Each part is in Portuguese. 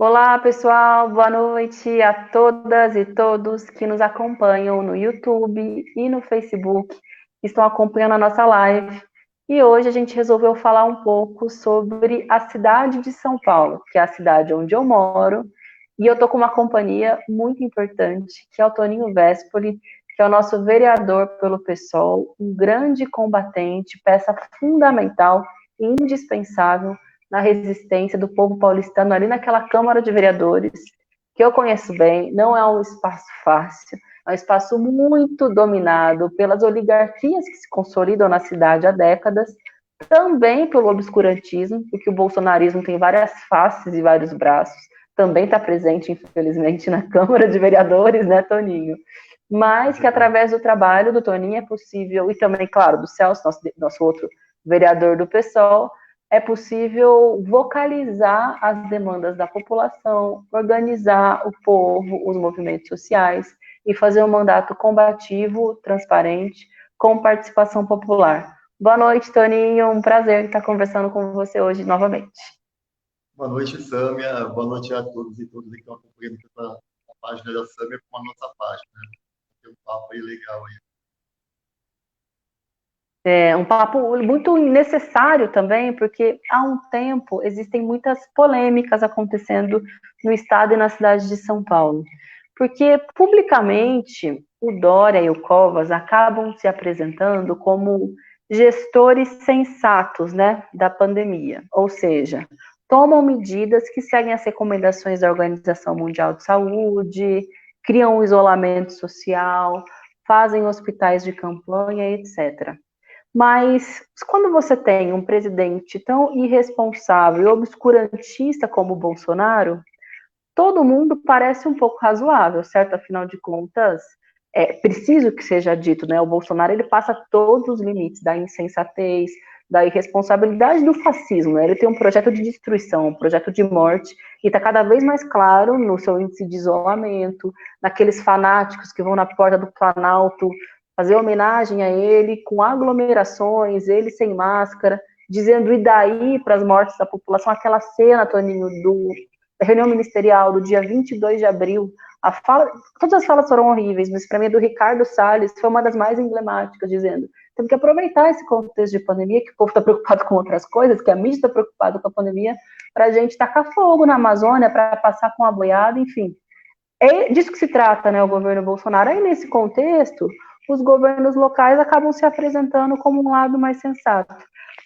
Olá, pessoal, boa noite a todas e todos que nos acompanham no YouTube e no Facebook, que estão acompanhando a nossa live. E hoje a gente resolveu falar um pouco sobre a cidade de São Paulo, que é a cidade onde eu moro, e eu estou com uma companhia muito importante, que é o Toninho Vespoli, que é o nosso vereador pelo PSOL, um grande combatente, peça fundamental e indispensável na resistência do povo paulistano ali naquela Câmara de Vereadores, que eu conheço bem, não é um espaço fácil, é um espaço muito dominado pelas oligarquias que se consolidam na cidade há décadas, também pelo obscurantismo, porque o bolsonarismo tem várias faces e vários braços, também está presente, infelizmente, na Câmara de Vereadores, né, Toninho? Mas que através do trabalho do Toninho é possível, e também, claro, do Celso, nosso outro vereador do PSOL, é possível vocalizar as demandas da população, organizar o povo, os movimentos sociais e fazer um mandato combativo, transparente, com participação popular. Boa noite, Toninho. Um prazer estar conversando com você hoje novamente. Boa noite, Sâmia. Boa noite a todos e todas que estão acompanhando a página da Sâmia com a nossa página. Tem um papo aí legal aí. É um papo muito necessário também, porque há um tempo existem muitas polêmicas acontecendo no estado e na cidade de São Paulo. Porque publicamente o Dória e o Covas acabam se apresentando como gestores sensatos, né, da pandemia, ou seja, tomam medidas que seguem as recomendações da Organização Mundial de Saúde, criam um isolamento social, fazem hospitais de campanha, etc. Mas quando você tem um presidente tão irresponsável e obscurantista como o Bolsonaro, todo mundo parece um pouco razoável, certo? Afinal de contas, é preciso que seja dito, né? O Bolsonaro ele passa todos os limites da insensatez, da irresponsabilidade do fascismo. Né? Ele tem um projeto de destruição, um projeto de morte, e está cada vez mais claro no seu índice de isolamento, naqueles fanáticos que vão na porta do Planalto fazer homenagem a ele, com aglomerações, ele sem máscara, dizendo e daí para as mortes da população, aquela cena, Toninho, da reunião ministerial do dia 22 de abril, todas as falas foram horríveis, mas para mim a do Ricardo Salles foi uma das mais emblemáticas, dizendo: temos que aproveitar esse contexto de pandemia, que o povo está preocupado com outras coisas, que a mídia está preocupada com a pandemia, para a gente tacar fogo na Amazônia, para passar com a boiada, enfim. É disso que se trata, né, o governo Bolsonaro. Aí, nesse contexto, os governos locais acabam se apresentando como um lado mais sensato.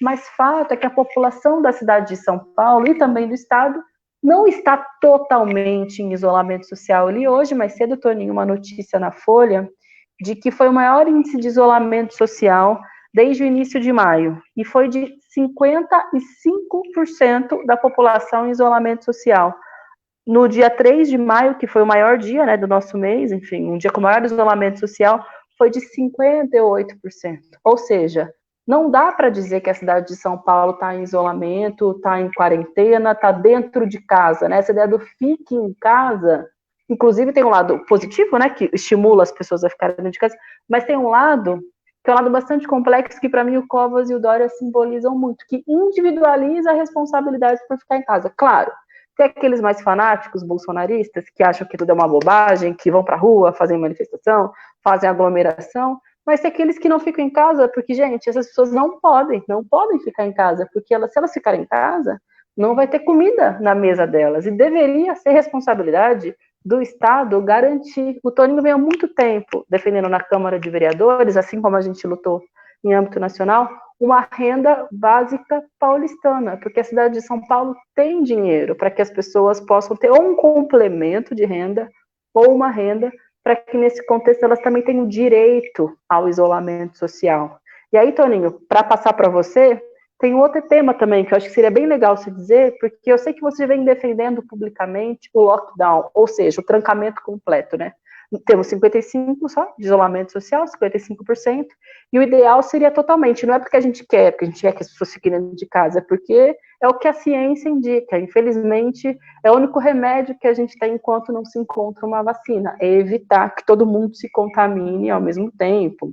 Mas fato é que a população da cidade de São Paulo e também do estado não está totalmente em isolamento social. Eu li hoje, mais cedo, Toninho, uma notícia na Folha de que foi o maior índice de isolamento social desde o início de maio, e foi de 55% da população em isolamento social. No dia 3 de maio, que foi o maior dia, né, do nosso mês, enfim, um dia com maior isolamento social, foi de 58%. Ou seja, não dá para dizer que a cidade de São Paulo está em isolamento, está em quarentena, está dentro de casa, né? Essa ideia do fique em casa, inclusive tem um lado positivo, né, que estimula as pessoas a ficarem dentro de casa, mas tem um lado que é um lado bastante complexo, que para mim o Covas e o Dória simbolizam muito, que individualiza a responsabilidade por ficar em casa. Claro, tem aqueles mais fanáticos bolsonaristas que acham que tudo é uma bobagem, que vão para a rua, fazem manifestação, fazem aglomeração, mas tem aqueles que não ficam em casa, porque, gente, essas pessoas não podem ficar em casa, porque se elas ficarem em casa, não vai ter comida na mesa delas, e deveria ser responsabilidade do Estado garantir. O Toninho vem há muito tempo defendendo na Câmara de Vereadores, assim como a gente lutou em âmbito nacional, uma renda básica paulistana, porque a cidade de São Paulo tem dinheiro para que as pessoas possam ter ou um complemento de renda ou uma renda para que nesse contexto elas também tenham direito ao isolamento social. E aí, Toninho, para passar para você, tem outro tema também que eu acho que seria bem legal se dizer, porque eu sei que você vem defendendo publicamente o lockdown, ou seja, o trancamento completo, né? Temos 55 só de isolamento social, 55%, e o ideal seria totalmente, não é porque a gente quer, porque a gente quer que as pessoas fiquem dentro de casa, é porque é o que a ciência indica. Infelizmente, é o único remédio que a gente tem enquanto não se encontra uma vacina, é evitar que todo mundo se contamine ao mesmo tempo.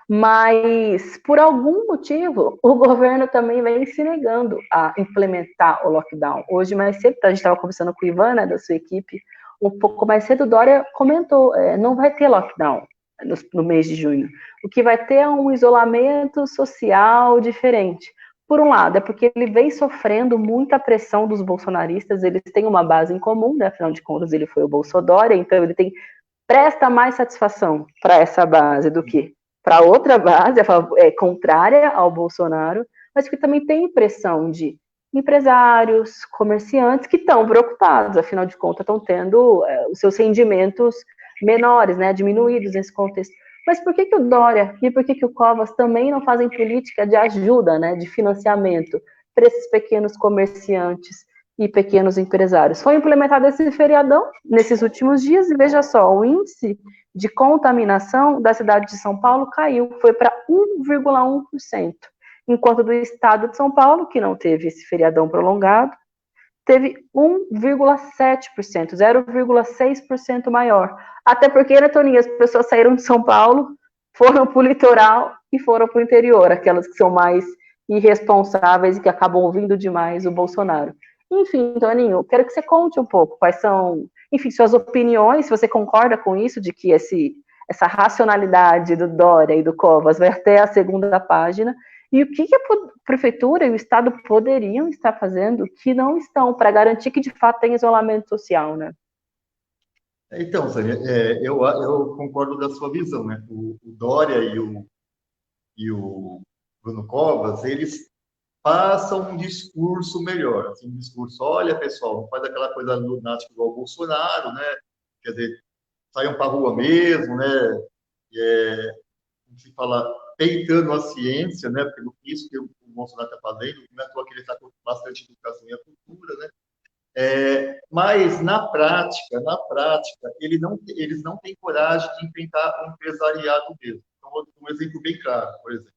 Mas, por algum motivo, o governo também vem se negando a implementar o lockdown. Hoje, mais cedo, a gente estava conversando com o Ivan, né, da sua equipe, um pouco mais cedo, o Dória comentou, não vai ter lockdown no mês de junho. O que vai ter é um isolamento social diferente. Por um lado, é porque ele vem sofrendo muita pressão dos bolsonaristas, eles têm uma base em comum, né, afinal de contas, ele foi o Bolsodória, então ele presta mais satisfação para essa base do que para outra base, contrária ao Bolsonaro, mas que também tem pressão de empresários, comerciantes que estão preocupados, afinal de contas estão tendo os seus rendimentos menores, né, diminuídos nesse contexto. Mas por que o Dória e por que o Covas também não fazem política de ajuda, né, de financiamento para esses pequenos comerciantes e pequenos empresários? Foi implementado esse feriadão nesses últimos dias e veja só, o índice de contaminação da cidade de São Paulo caiu, foi para 1,1%, enquanto do estado de São Paulo, que não teve esse feriadão prolongado, teve 1,7%, 0,6% maior. Até porque, né, Toninho, as pessoas saíram de São Paulo, foram para o litoral e foram para o interior, aquelas que são mais irresponsáveis e que acabam ouvindo demais o Bolsonaro. Enfim, Toninho, quero que você conte um pouco quais são, enfim, suas opiniões, se você concorda com isso, de que essa racionalidade do Dória e do Covas vai até a segunda página, e o que a prefeitura e o Estado poderiam estar fazendo que não estão, para garantir que de fato tem isolamento social, né? Então, Sânia, eu concordo da sua visão, né? O Dória e o Bruno Covas, eles passam um discurso melhor, assim, um discurso, olha, pessoal, não faz aquela coisa lunática igual o Bolsonaro, né? Quer dizer, saiam para a rua mesmo, né? Como se fala, peitando a ciência, né? Pelo isso que o Bolsonaro está fazendo, não é à toa que ele está com bastante educação e a cultura, né? Mas na prática, eles não têm coragem de enfrentar o empresariado mesmo. Então, um exemplo bem claro, por exemplo,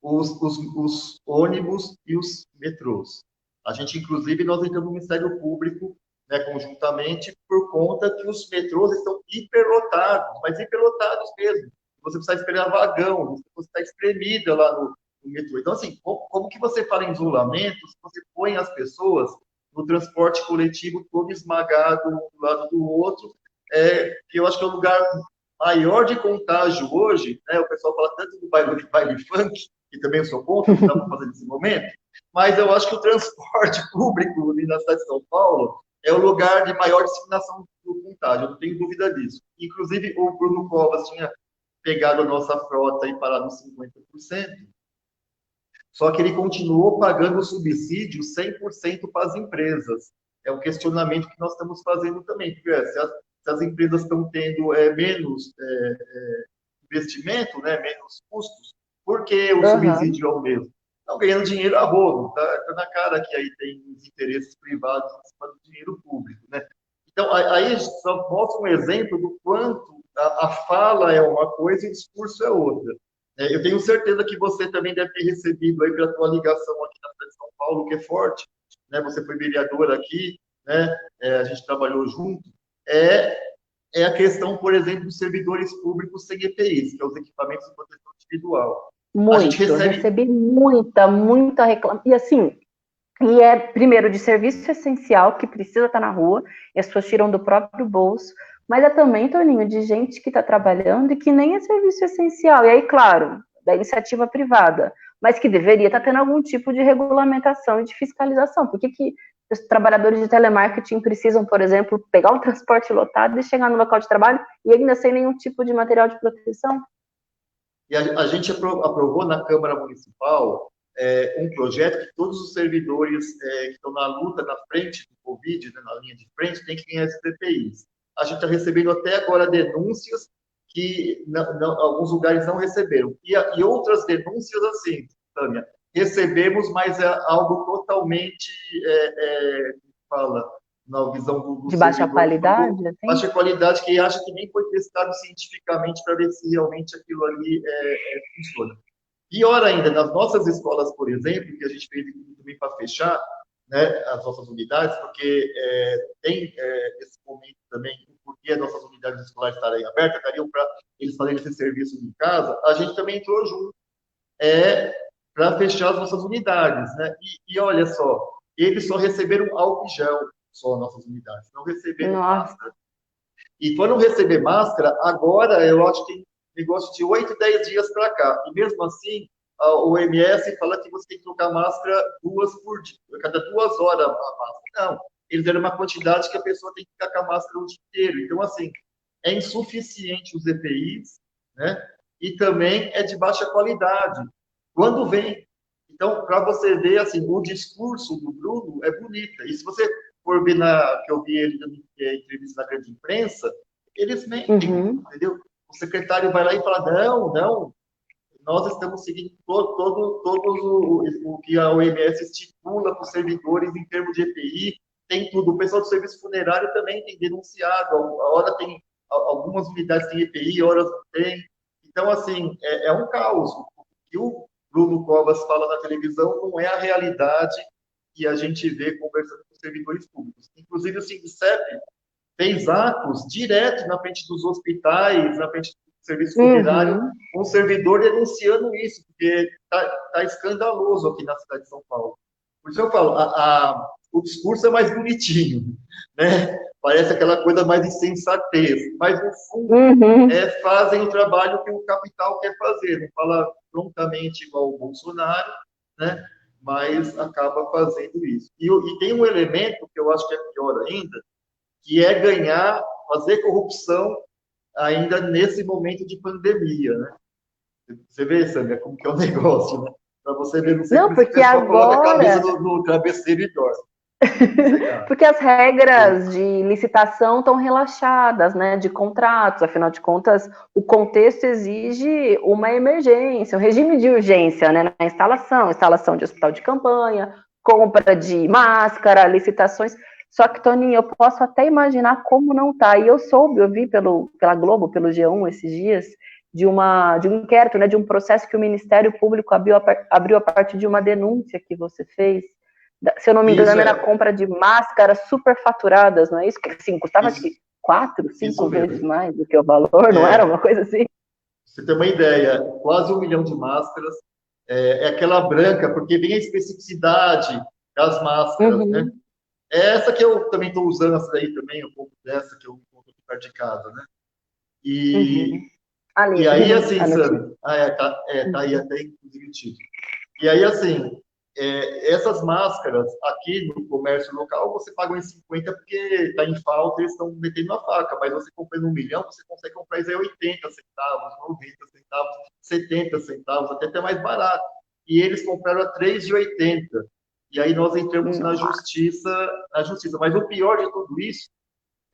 os ônibus e os metrôs. A gente, inclusive, nós entramos no Ministério Público, né, conjuntamente, por conta que os metrôs estão hiperlotados, mas hiperlotados mesmo. Você precisa esperar vagão, você está espremida lá no metrô. Então, assim, como que você fala em isolamento se você põe as pessoas no transporte coletivo todo esmagado um do lado do outro, que eu acho que é o lugar maior de contágio hoje, né? O pessoal fala tanto do baile funk, que também eu sou contra, que estamos fazendo nesse momento, mas eu acho que o transporte público na cidade de São Paulo é o lugar de maior disseminação do contágio, eu não tenho dúvida disso. Inclusive, o Bruno Covas tinha pegado a nossa frota e parado nos 50%, só que ele continuou pagando o subsídio 100% para as empresas. É um questionamento que nós estamos fazendo também, porque se as empresas estão tendo menos investimento, né, menos custos, por que o subsídio é o mesmo? Estão ganhando dinheiro a rodo, tá na cara que aí tem os interesses privados em cima do dinheiro público, né? Então, aí só mostra um exemplo do quanto a fala é uma coisa e o discurso é outra. Eu tenho certeza que você também deve ter recebido aí pela tua ligação aqui na cidade de São Paulo, que é forte, né? Você foi vereador aqui, né? A gente trabalhou junto. É a questão, por exemplo, dos servidores públicos sem EPIs, que é os equipamentos de proteção individual. Recebi muita reclamação. E assim, primeiro, de serviço essencial, que precisa estar na rua, e as pessoas tiram do próprio bolso, mas é também, Toninho, de gente que está trabalhando e que nem é serviço essencial. E aí, claro, da iniciativa privada, mas que deveria estar tendo algum tipo de regulamentação e de fiscalização. Por que os trabalhadores de telemarketing precisam, por exemplo, pegar um transporte lotado e chegar no local de trabalho e ainda sem nenhum tipo de material de proteção? E a gente aprovou na Câmara Municipal um projeto que todos os servidores que estão na luta, na frente do Covid, né, na linha de frente, têm que ganhar esses EPIs. A gente está recebendo até agora denúncias que alguns lugares não receberam. E outras denúncias assim, Tânia, recebemos, mas é algo totalmente, na visão do de baixa qualidade? Assim? Baixa qualidade, que acha que nem foi testado cientificamente para ver se realmente aquilo ali funciona. Pior ainda, nas nossas escolas, por exemplo, que a gente fez também para fechar, né, as nossas unidades, porque tem esse momento também, porque e as nossas unidades escolares estarem abertas, dariam para eles fazerem esse serviço em casa, a gente também entrou junto para fechar as nossas unidades, né? E olha só, eles só receberam álcool gel, só nossas unidades, não receberam máscara. E foram receber máscara, agora eu acho que tem negócio de 8, 10 dias para cá. E mesmo assim, a OMS fala que você tem que trocar máscara 2 por dia, cada 2 horas a máscara. Não, eles deram uma quantidade que a pessoa tem que ficar com a máscara o dia inteiro. Então, assim, é insuficiente os EPIs, né? E também é de baixa qualidade. Quando vem. Então, para você ver, assim, o discurso do Bruno é bonito. E se você for ver que eu vi ele dando entrevista na grande imprensa, eles mentem, entendeu? O secretário vai lá e fala, não, nós estamos seguindo todo o que a OMS estipula para os servidores em termos de EPI, tem tudo. O pessoal do serviço funerário também tem denunciado, a hora tem, algumas unidades têm EPI, horas não tem. Então, assim, é um caos. O que o Bruno Covas fala na televisão não é a realidade que a gente vê conversando com os servidores públicos. Inclusive, o Sindicep fez atos direto na frente dos hospitais, na frente do serviço funerário, com o servidor denunciando isso, porque tá escandaloso aqui na cidade de São Paulo. Por isso eu falo, o discurso é mais bonitinho, né? Parece aquela coisa mais de sensatez, mas no fundo fazem o trabalho que o capital quer fazer, não fala prontamente igual o Bolsonaro, né? Mas acaba fazendo isso. E tem um elemento que eu acho que é pior ainda, que é fazer corrupção ainda nesse momento de pandemia, né? Você vê, Sâmia, como que é o negócio, né? Para você ver, não sei como esse pessoal coloca a cabeça no travesseiro e dorme. Porque as regras de licitação estão relaxadas, né, de contratos, afinal de contas, o contexto exige uma emergência, um regime de urgência, né, na instalação de hospital de campanha, compra de máscara, licitações. Só que, Toninho, eu posso até imaginar como não tá. E eu vi pela Globo, pelo G1 esses dias, de um inquérito, né, de um processo que o Ministério Público abriu a partir de uma denúncia que você fez. Se eu não me engano, era a compra de máscaras superfaturadas, não é isso? Que assim, custava 4, 5 vezes mais do que o valor, não era uma coisa assim? Você tem uma ideia, quase 1 milhão de máscaras, é aquela branca, porque vem a especificidade das máscaras, né? É essa que eu também estou usando, essa daí também, um pouco dessa que eu compro aqui perto de casa, né? E aí, assim, Sam, tá aí até inclusive o título. E aí, assim, essas máscaras aqui no comércio local, você paga em 50 porque está em falta e eles estão metendo a faca, mas você comprando 1 milhão, você consegue comprar isso aí 80 centavos, 90 centavos, 70 centavos, até mais barato. E eles compraram a 3,80. E aí nós entramos na justiça. Mas o pior de tudo isso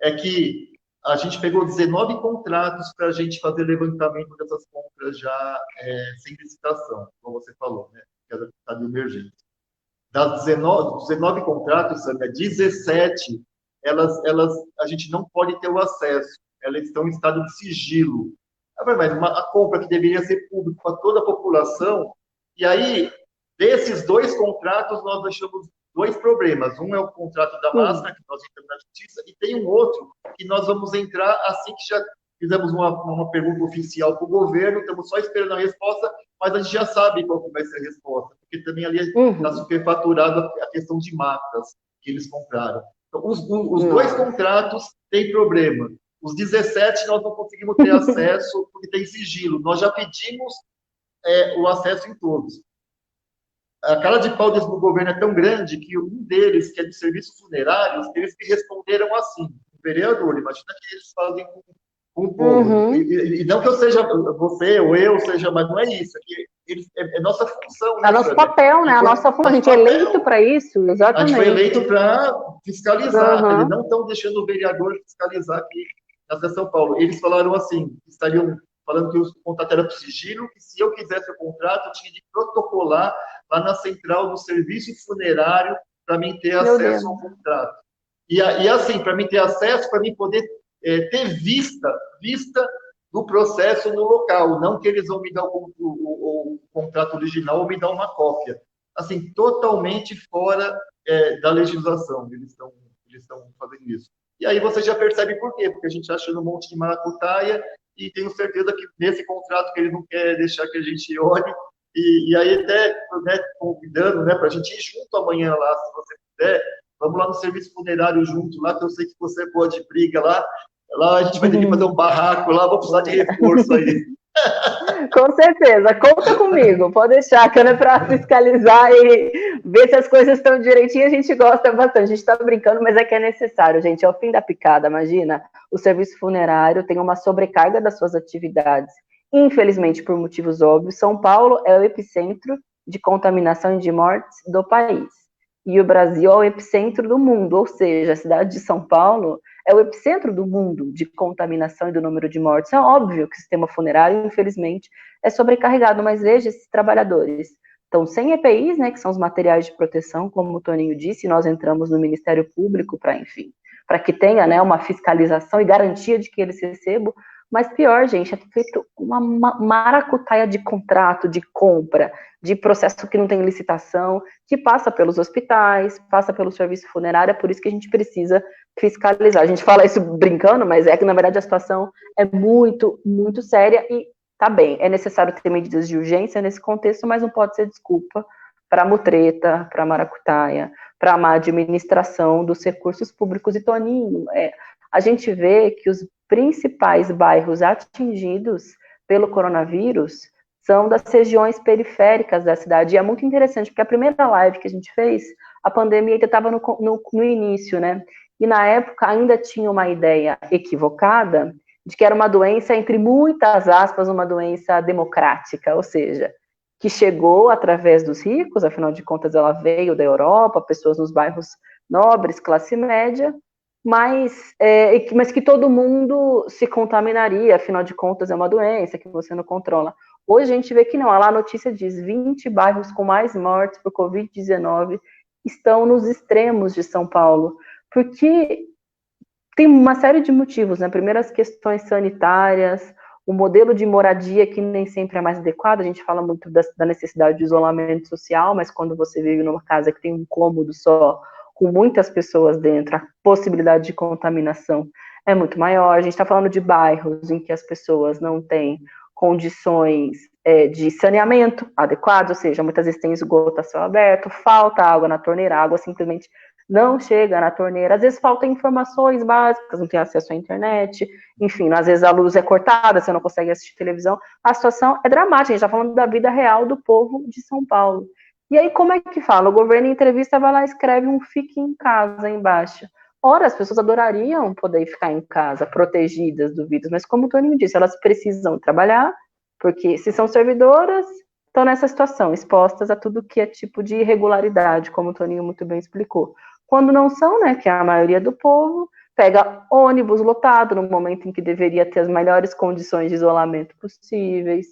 é que a gente pegou 19 contratos para a gente fazer levantamento dessas compras já sem licitação, como você falou, né? Que era está de emergência. Das 19 contratos, Sâmia, 17, a gente não pode ter o acesso. Elas estão em estado de sigilo. Mas a compra que deveria ser pública para toda a população, e aí, desses 2 contratos, nós deixamos 2 problemas. Um é o contrato da máscara, que nós entramos na justiça, e tem um outro que nós vamos entrar assim que já fizemos uma pergunta oficial para o governo, estamos só esperando a resposta, mas a gente já sabe qual que vai ser a resposta, porque também ali está superfaturado a questão de matas que eles compraram. Então, os 2 contratos têm problema. Os 17 nós não conseguimos ter acesso porque tem sigilo. Nós já pedimos o acesso em todos. A cara de pau desse governo é tão grande que um deles, que é de serviços funerários, eles me responderam assim, vereador, imagina que eles fazem com o povo. E não que eu seja, você ou eu seja, mas não é isso. É nossa função. É nosso papel, né? A nossa função. A gente é eleito para isso, exatamente. A gente foi eleito para fiscalizar. Eles não estão deixando o vereador fiscalizar aqui na São Paulo. Eles falaram assim, estariam falando que o contrato era por sigilo, que se eu quisesse o contrato, eu tinha de protocolar lá na central do serviço funerário para mim ter acesso ao contrato. E assim, para mim ter acesso, para mim poder ter vista do processo no local, não que eles vão me dar o contrato original ou me dar uma cópia. Assim, totalmente fora da legislação, eles estão fazendo isso. E aí você já percebe por quê, porque a gente está achando um monte de maracutaia e tenho certeza que nesse contrato que ele não quer deixar que a gente olhe, e aí até, né, convidando, né, para a gente ir junto amanhã lá, se você puder, vamos lá no serviço funerário junto lá, que eu sei que você é boa de briga lá, lá a gente vai ter que fazer um barraco lá, vou precisar de reforço aí. Com certeza, conta comigo, pode deixar, que é para fiscalizar e ver se as coisas estão direitinho, a gente gosta bastante, a gente está brincando, mas é que é necessário, gente, é o fim da picada, imagina, o serviço funerário tem uma sobrecarga das suas atividades, infelizmente por motivos óbvios, São Paulo é o epicentro de contaminação e de mortes do país, e o Brasil é o epicentro do mundo, ou seja, a cidade de São Paulo é o epicentro do mundo de contaminação e do número de mortes. É óbvio que o sistema funerário, infelizmente, é sobrecarregado, mas veja, esses trabalhadores estão sem EPIs, né, que são os materiais de proteção, como o Toninho disse, nós entramos no Ministério Público para, enfim, para que tenha, né, uma fiscalização e garantia de que eles recebam, mas pior, gente, é feito uma maracutaia de contrato, de compra, de processo que não tem licitação, que passa pelos hospitais, passa pelo serviço funerário, é por isso que a gente precisa fiscalizar. A gente fala isso brincando, mas é que, na verdade, a situação é muito, muito séria e tá bem, é necessário ter medidas de urgência nesse contexto, mas não pode ser desculpa para a mutreta, para a maracutaia, para a má administração dos recursos públicos. E, Toninho, a gente vê que os principais bairros atingidos pelo coronavírus são das regiões periféricas da cidade. E é muito interessante, porque a primeira live que a gente fez, a pandemia ainda estava no início, né? E na época ainda tinha uma ideia equivocada de que era uma doença, entre muitas aspas, uma doença democrática, ou seja, que chegou através dos ricos, afinal de contas ela veio da Europa, pessoas nos bairros nobres, classe média, mas que todo mundo se contaminaria, afinal de contas é uma doença que você não controla. Hoje a gente vê que não, lá a notícia diz 20 bairros com mais mortes por Covid-19 estão nos extremos de São Paulo, porque tem uma série de motivos, né? Primeiro, as questões sanitárias, o modelo de moradia que nem sempre é mais adequado, a gente fala muito da necessidade de isolamento social, mas quando você vive numa casa que tem um cômodo só, com muitas pessoas dentro, a possibilidade de contaminação é muito maior. A gente está falando de bairros em que as pessoas não têm condições de saneamento adequado, ou seja, muitas vezes tem esgoto a céu aberto, falta água na torneira, a água simplesmente não chega na torneira, às vezes faltam informações básicas, não tem acesso à internet, enfim, às vezes a luz é cortada, você não consegue assistir televisão, a situação é dramática, a gente está falando da vida real do povo de São Paulo. E aí, como é que fala? O governo, em entrevista, vai lá e escreve um fique em casa embaixo. Ora, as pessoas adorariam poder ficar em casa, protegidas do vírus, mas como o Toninho disse, elas precisam trabalhar, porque se são servidoras, estão nessa situação, expostas a tudo que é tipo de irregularidade, como o Toninho muito bem explicou. Quando não são, né, que é a maioria do povo, pega ônibus lotado no momento em que deveria ter as melhores condições de isolamento possíveis,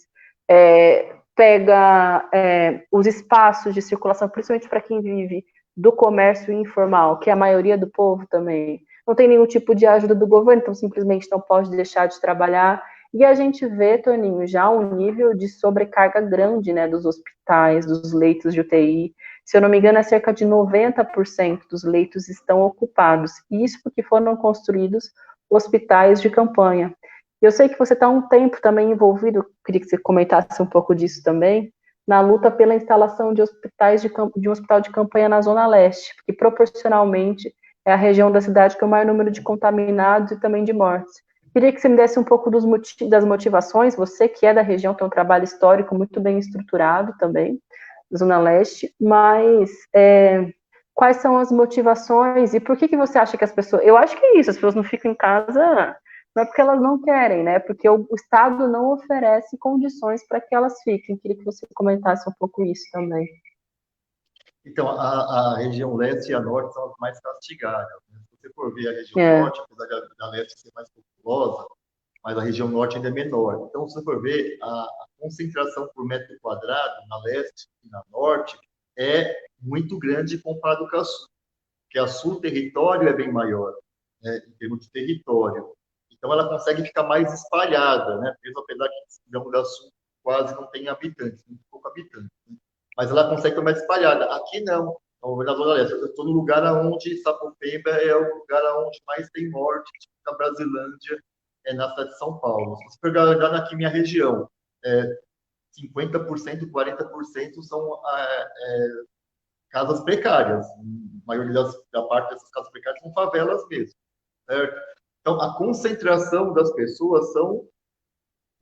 pega os espaços de circulação, principalmente para quem vive do comércio informal, que é a maioria do povo também, não tem nenhum tipo de ajuda do governo, então simplesmente não pode deixar de trabalhar. E a gente vê, Toninho, já um nível de sobrecarga grande, né, dos hospitais, dos leitos de UTI. Se eu não me engano, é cerca de 90% dos leitos estão ocupados. Isso porque foram construídos hospitais de campanha. Eu sei que você está há um tempo também envolvido, queria que você comentasse um pouco disso também, na luta pela instalação de hospitais de um hospital de campanha na Zona Leste, porque proporcionalmente é a região da cidade com o maior número de contaminados e também de mortes. Queria que você me desse um pouco das motivações, você que é da região, tem um trabalho histórico muito bem estruturado também, Zona Leste, mas quais são as motivações e por que você acha que as pessoas... Eu acho que é isso, as pessoas não ficam em casa, não é porque elas não querem, né? Porque o Estado não oferece condições para que elas fiquem. Queria que você comentasse um pouco isso também. Então, a região leste e a norte são as mais castigadas, né? Se você for ver a região norte, apesar da leste ser mais populosa, mas a região norte ainda é menor. Então, se você for ver, a concentração por metro quadrado na leste e na norte é muito grande comparado com a sul, porque a sul o território é bem maior, né, em termos de território. Então, ela consegue ficar mais espalhada, né? Mesmo apesar que, digamos, da sul quase não tem habitantes, muito pouco habitantes, né? Mas ela consegue ficar mais espalhada. Aqui não. Então, na Zona Leste. Eu estou no lugar onde Sapopemba é o lugar onde mais tem morte na Brasilândia, na cidade de São Paulo. Se você pegar olhar aqui minha região, 50%, 40% são casas precárias. A maioria da parte dessas casas precárias são favelas mesmo, certo? Então, a concentração das pessoas são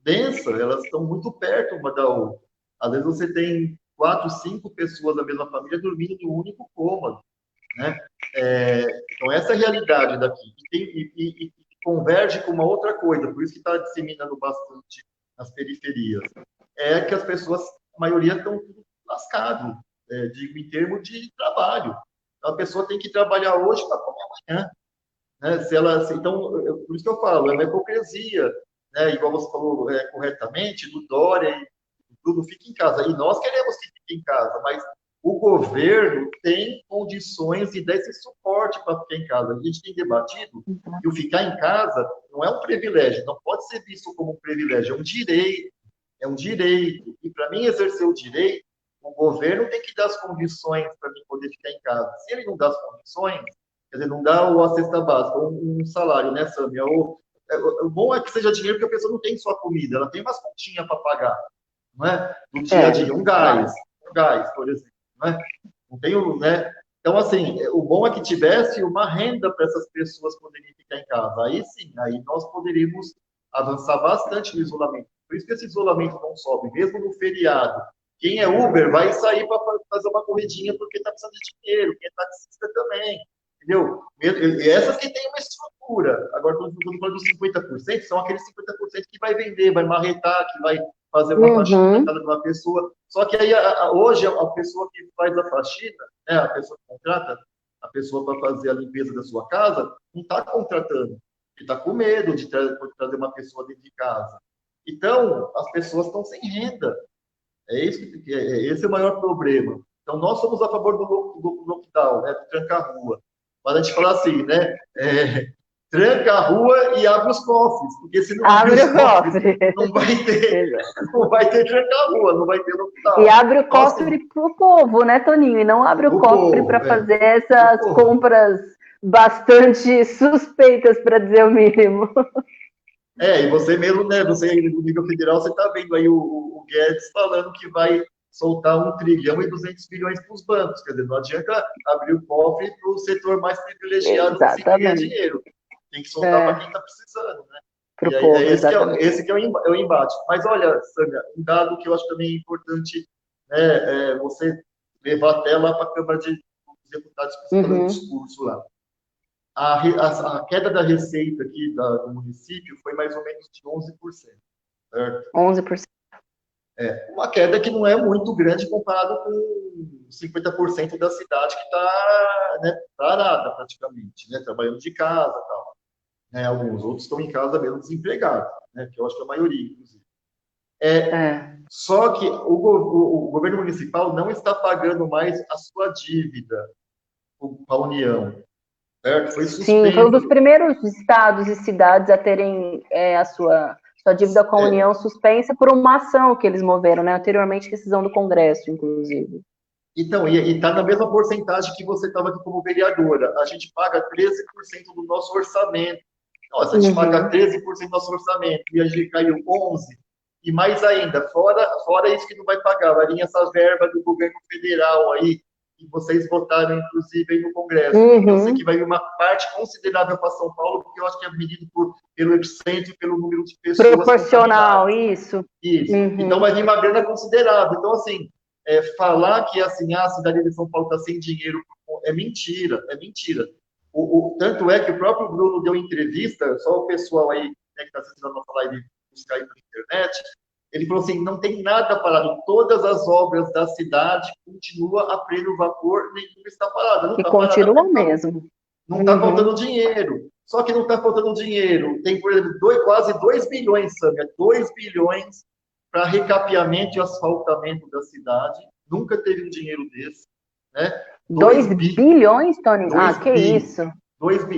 densa, elas estão muito perto uma da outra. Às vezes você tem 4, 5 pessoas da mesma família dormindo em um único cômodo, né? Então, essa é a realidade daqui. E converge com uma outra coisa, por isso que está disseminando bastante nas periferias. É que as pessoas, a maioria, estão lascadas, digo, em termos de trabalho. A pessoa tem que trabalhar hoje para comer amanhã. Né? Então, por isso que eu falo, é uma hipocrisia, né? Igual você falou corretamente, do Dória e tudo fica em casa. E nós queremos que fique em casa, mas o governo tem condições de dar esse suporte para ficar em casa. A gente tem debatido que o ficar em casa não é um privilégio, não pode ser visto como um privilégio, é um direito. É um direito. E para mim exercer o direito, o governo tem que dar as condições para mim poder ficar em casa. Se ele não dá as condições, quer dizer, não dá a cesta básica, um salário, né, Samia? O bom é que seja dinheiro porque a pessoa não tem só comida, ela tem umas continhas para pagar, não é? No dia a dia, um gás, por exemplo, não é? Não tem, né? Então, assim, o bom é que tivesse uma renda para essas pessoas poderem ficar em casa. Aí sim, aí nós poderíamos avançar bastante no isolamento. Por isso que esse isolamento não sobe, mesmo no feriado. Quem é Uber vai sair para fazer uma corridinha porque está precisando de dinheiro, quem é taxista também, entendeu? E essas que têm uma estrutura. Agora, quando falando dos 50%, são aqueles 50% que vai vender, vai marretar, que vai fazer uma faxina na casa de uma pessoa. Só que aí, hoje, a pessoa que faz a faxina, né, a pessoa que contrata a pessoa para fazer a limpeza da sua casa, não está contratando. Ele está com medo de trazer uma pessoa dentro de casa. Então, as pessoas estão sem renda. Esse é o maior problema. Então, nós somos a favor do lockdown, né, do tranca-rua. Mas a gente fala assim, né? Tranca a rua e abre os cofres, porque se não abrir os cofres, não vai ter tranca-rua, não vai ter lockdown. E abre o cofre para o povo, né, Toninho? E não abre o cofre para fazer essas compras bastante suspeitas, para dizer o mínimo. E você mesmo, né? Você no nível federal, você está vendo aí o Guedes falando que vai soltar 1 trilhão e 200 bilhões para os bancos. Quer dizer, não adianta abrir o cofre para o setor mais privilegiado que ganha dinheiro. Tem que soltar para quem está precisando, né? Pro povo, esse que é o embate. Mas olha, Sâmia, um dado que eu acho também importante você levar até lá para a Câmara de Deputados que estão fazendo discurso lá. A queda da receita aqui do município foi mais ou menos de 11%. Certo? 11%. Uma queda que não é muito grande comparado com 50% da cidade que está, né, parada praticamente, né, trabalhando de casa e tal. Alguns outros estão em casa mesmo desempregados, né, que eu acho que é a maioria, inclusive. Só que o governo municipal não está pagando mais a sua dívida com a União. Certo? Foi suspenso. Sim, foi um dos primeiros estados e cidades a terem a sua dívida com a União suspensa por uma ação que eles moveram, né? Anteriormente, decisão do Congresso, inclusive. Então, e está na mesma porcentagem que você estava aqui como vereadora. A gente paga 13% do nosso orçamento. Nossa, a gente paga 13% do nosso orçamento e a gente caiu 11%. E mais ainda, fora isso que não vai pagar, vai vir essa verba do governo federal aí, que vocês votaram, inclusive, aí no Congresso. Eu sei que vai vir uma parte considerável para São Paulo, porque eu acho que é medido pelo epicentro e pelo número de pessoas. Proporcional, isso. Então, vai vir uma grana considerável. Então, assim, falar que assim, a cidade de São Paulo está sem dinheiro é mentira, é mentira. Tanto é que o próprio Bruno deu entrevista, só o pessoal aí, né, que está assistindo a nossa live buscar aí pela internet, ele falou assim, não tem nada parado, todas as obras da cidade continuam a pleno vapor, nenhuma está parada. Não está continua parada, mesmo. Não está faltando dinheiro. Só que não está faltando dinheiro. Tem, por exemplo, quase 2 bilhões, Samia, 2 bilhões para recapeamento e asfaltamento da cidade. Nunca teve um dinheiro desse. Né? 2 bilhões, Tony? Que isso?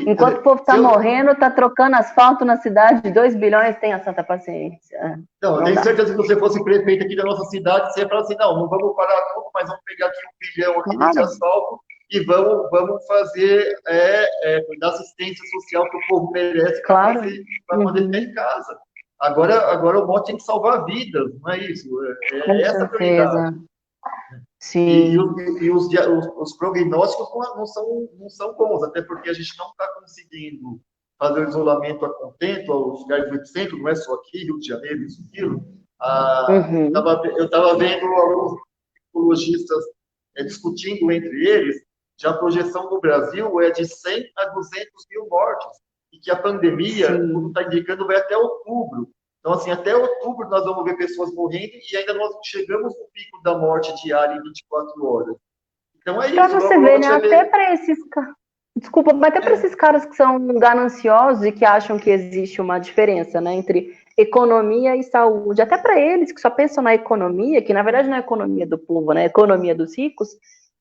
Enquanto o povo está morrendo, está trocando asfalto na cidade de 2 bilhões, tenha santa paciência. Não, eu tenho certeza que se você fosse prefeito aqui da nossa cidade, você ia falar assim, não vamos parar tudo, mas vamos pegar aqui 1 bilhão aqui desse asfalto e vamos fazer dar assistência social que o povo merece para poder ter em casa. Agora o mote tem que salvar vidas, não é isso? É essa a prioridade. Sim. E os prognósticos não são bons, até porque a gente não está conseguindo fazer o isolamento a contento, aos lugares do epicentro, não é só aqui, Rio de Janeiro, isso, aquilo. Eu estava vendo alguns ecologistas discutindo entre eles, já a projeção no Brasil é de 100 a 200 mil mortes, e que a pandemia, como está indicando, vai até outubro. Então, assim, até outubro nós vamos ver pessoas morrendo e ainda nós não chegamos no pico da morte diária em 24 horas. Então, é isso. Para você ver, né? Até para esses... Desculpa, mas até para esses caras que são gananciosos e que acham que existe uma diferença, né, entre economia e saúde, até para eles que só pensam na economia, que na verdade não é a economia do povo, né, é a economia dos ricos,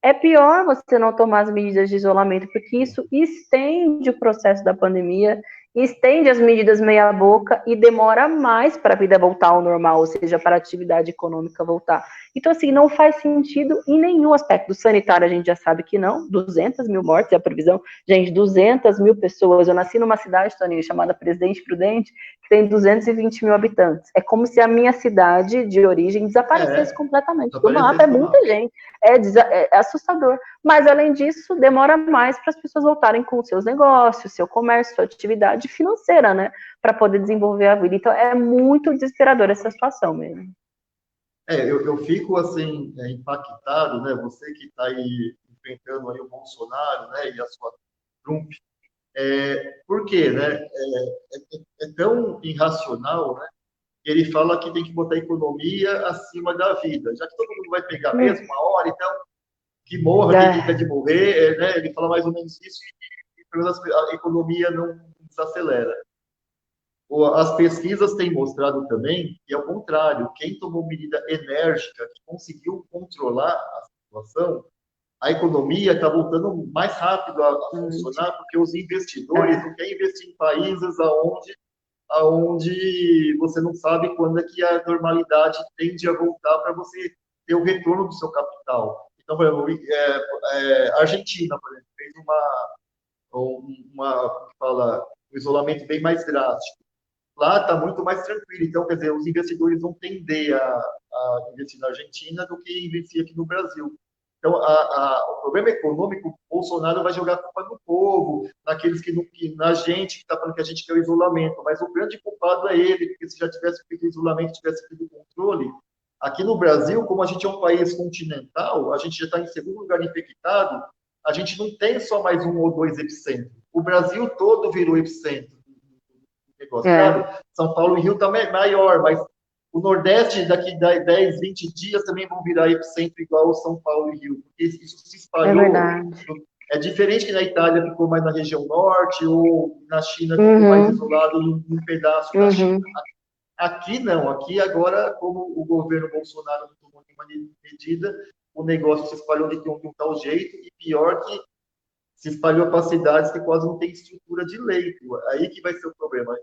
é pior você não tomar as medidas de isolamento, porque isso estende o processo da pandemia, estende as medidas meia boca e demora mais para a vida voltar ao normal, ou seja, para a atividade econômica voltar. Então, assim, não faz sentido em nenhum aspecto. Do sanitário, a gente já sabe que não, 200 mil mortes é a previsão. Gente, 200 mil pessoas. Eu nasci numa cidade, Toninho, chamada Presidente Prudente, que tem 220 mil habitantes. É como se a minha cidade de origem desaparecesse completamente do mapa. É muita gente. É assustador. Mas, além disso, demora mais para as pessoas voltarem com seus negócios, seu comércio, sua atividade financeira, né? Para poder desenvolver a vida. Então, é muito desesperadora essa situação mesmo. Eu fico, assim, impactado, né? Você que está aí enfrentando aí o Bolsonaro, né? E a sua Trump. Por quê, né? É tão irracional, né? Ele fala que tem que botar a economia acima da vida. Já que todo mundo vai pegar mesmo uma hora, então, que morra quem tiver de morrer, né? Ele fala mais ou menos isso e pelo menos a economia não desacelera. As pesquisas têm mostrado também que é o contrário. Quem tomou medida enérgica, que conseguiu controlar a situação, a economia está voltando mais rápido a funcionar, porque os investidores não querem investir em países aonde você não sabe quando é que a normalidade tende a voltar para você ter o retorno do seu capital. Então, por exemplo, a Argentina, por exemplo, fez um isolamento bem mais drástico. Lá está muito mais tranquilo. Então, quer dizer, os investidores vão tender a investir na Argentina do que investir aqui no Brasil. Então, o problema econômico, o Bolsonaro vai jogar a culpa no povo, na gente que está falando que a gente quer o isolamento, mas o grande culpado é ele, porque se já tivesse feito o isolamento, tivesse feito o controle. Aqui no Brasil, como a gente é um país continental, a gente já está em segundo lugar infectado, a gente não tem só mais 1 ou 2 epicentros. O Brasil todo virou epicentro. Claro, São Paulo e Rio está maior, mas o Nordeste, daqui a 10, 20 dias, também vão virar epicentro igual o São Paulo e Rio, porque isso se espalhou. É diferente que na Itália ficou mais na região norte, ou na China ficou mais isolado num pedaço da China. Aqui não, aqui agora, como o governo Bolsonaro não tomou nenhuma medida, o negócio se espalhou de um tal jeito, e pior que se espalhou para cidades que quase não tem estrutura de leito. Aí que vai ser o problema.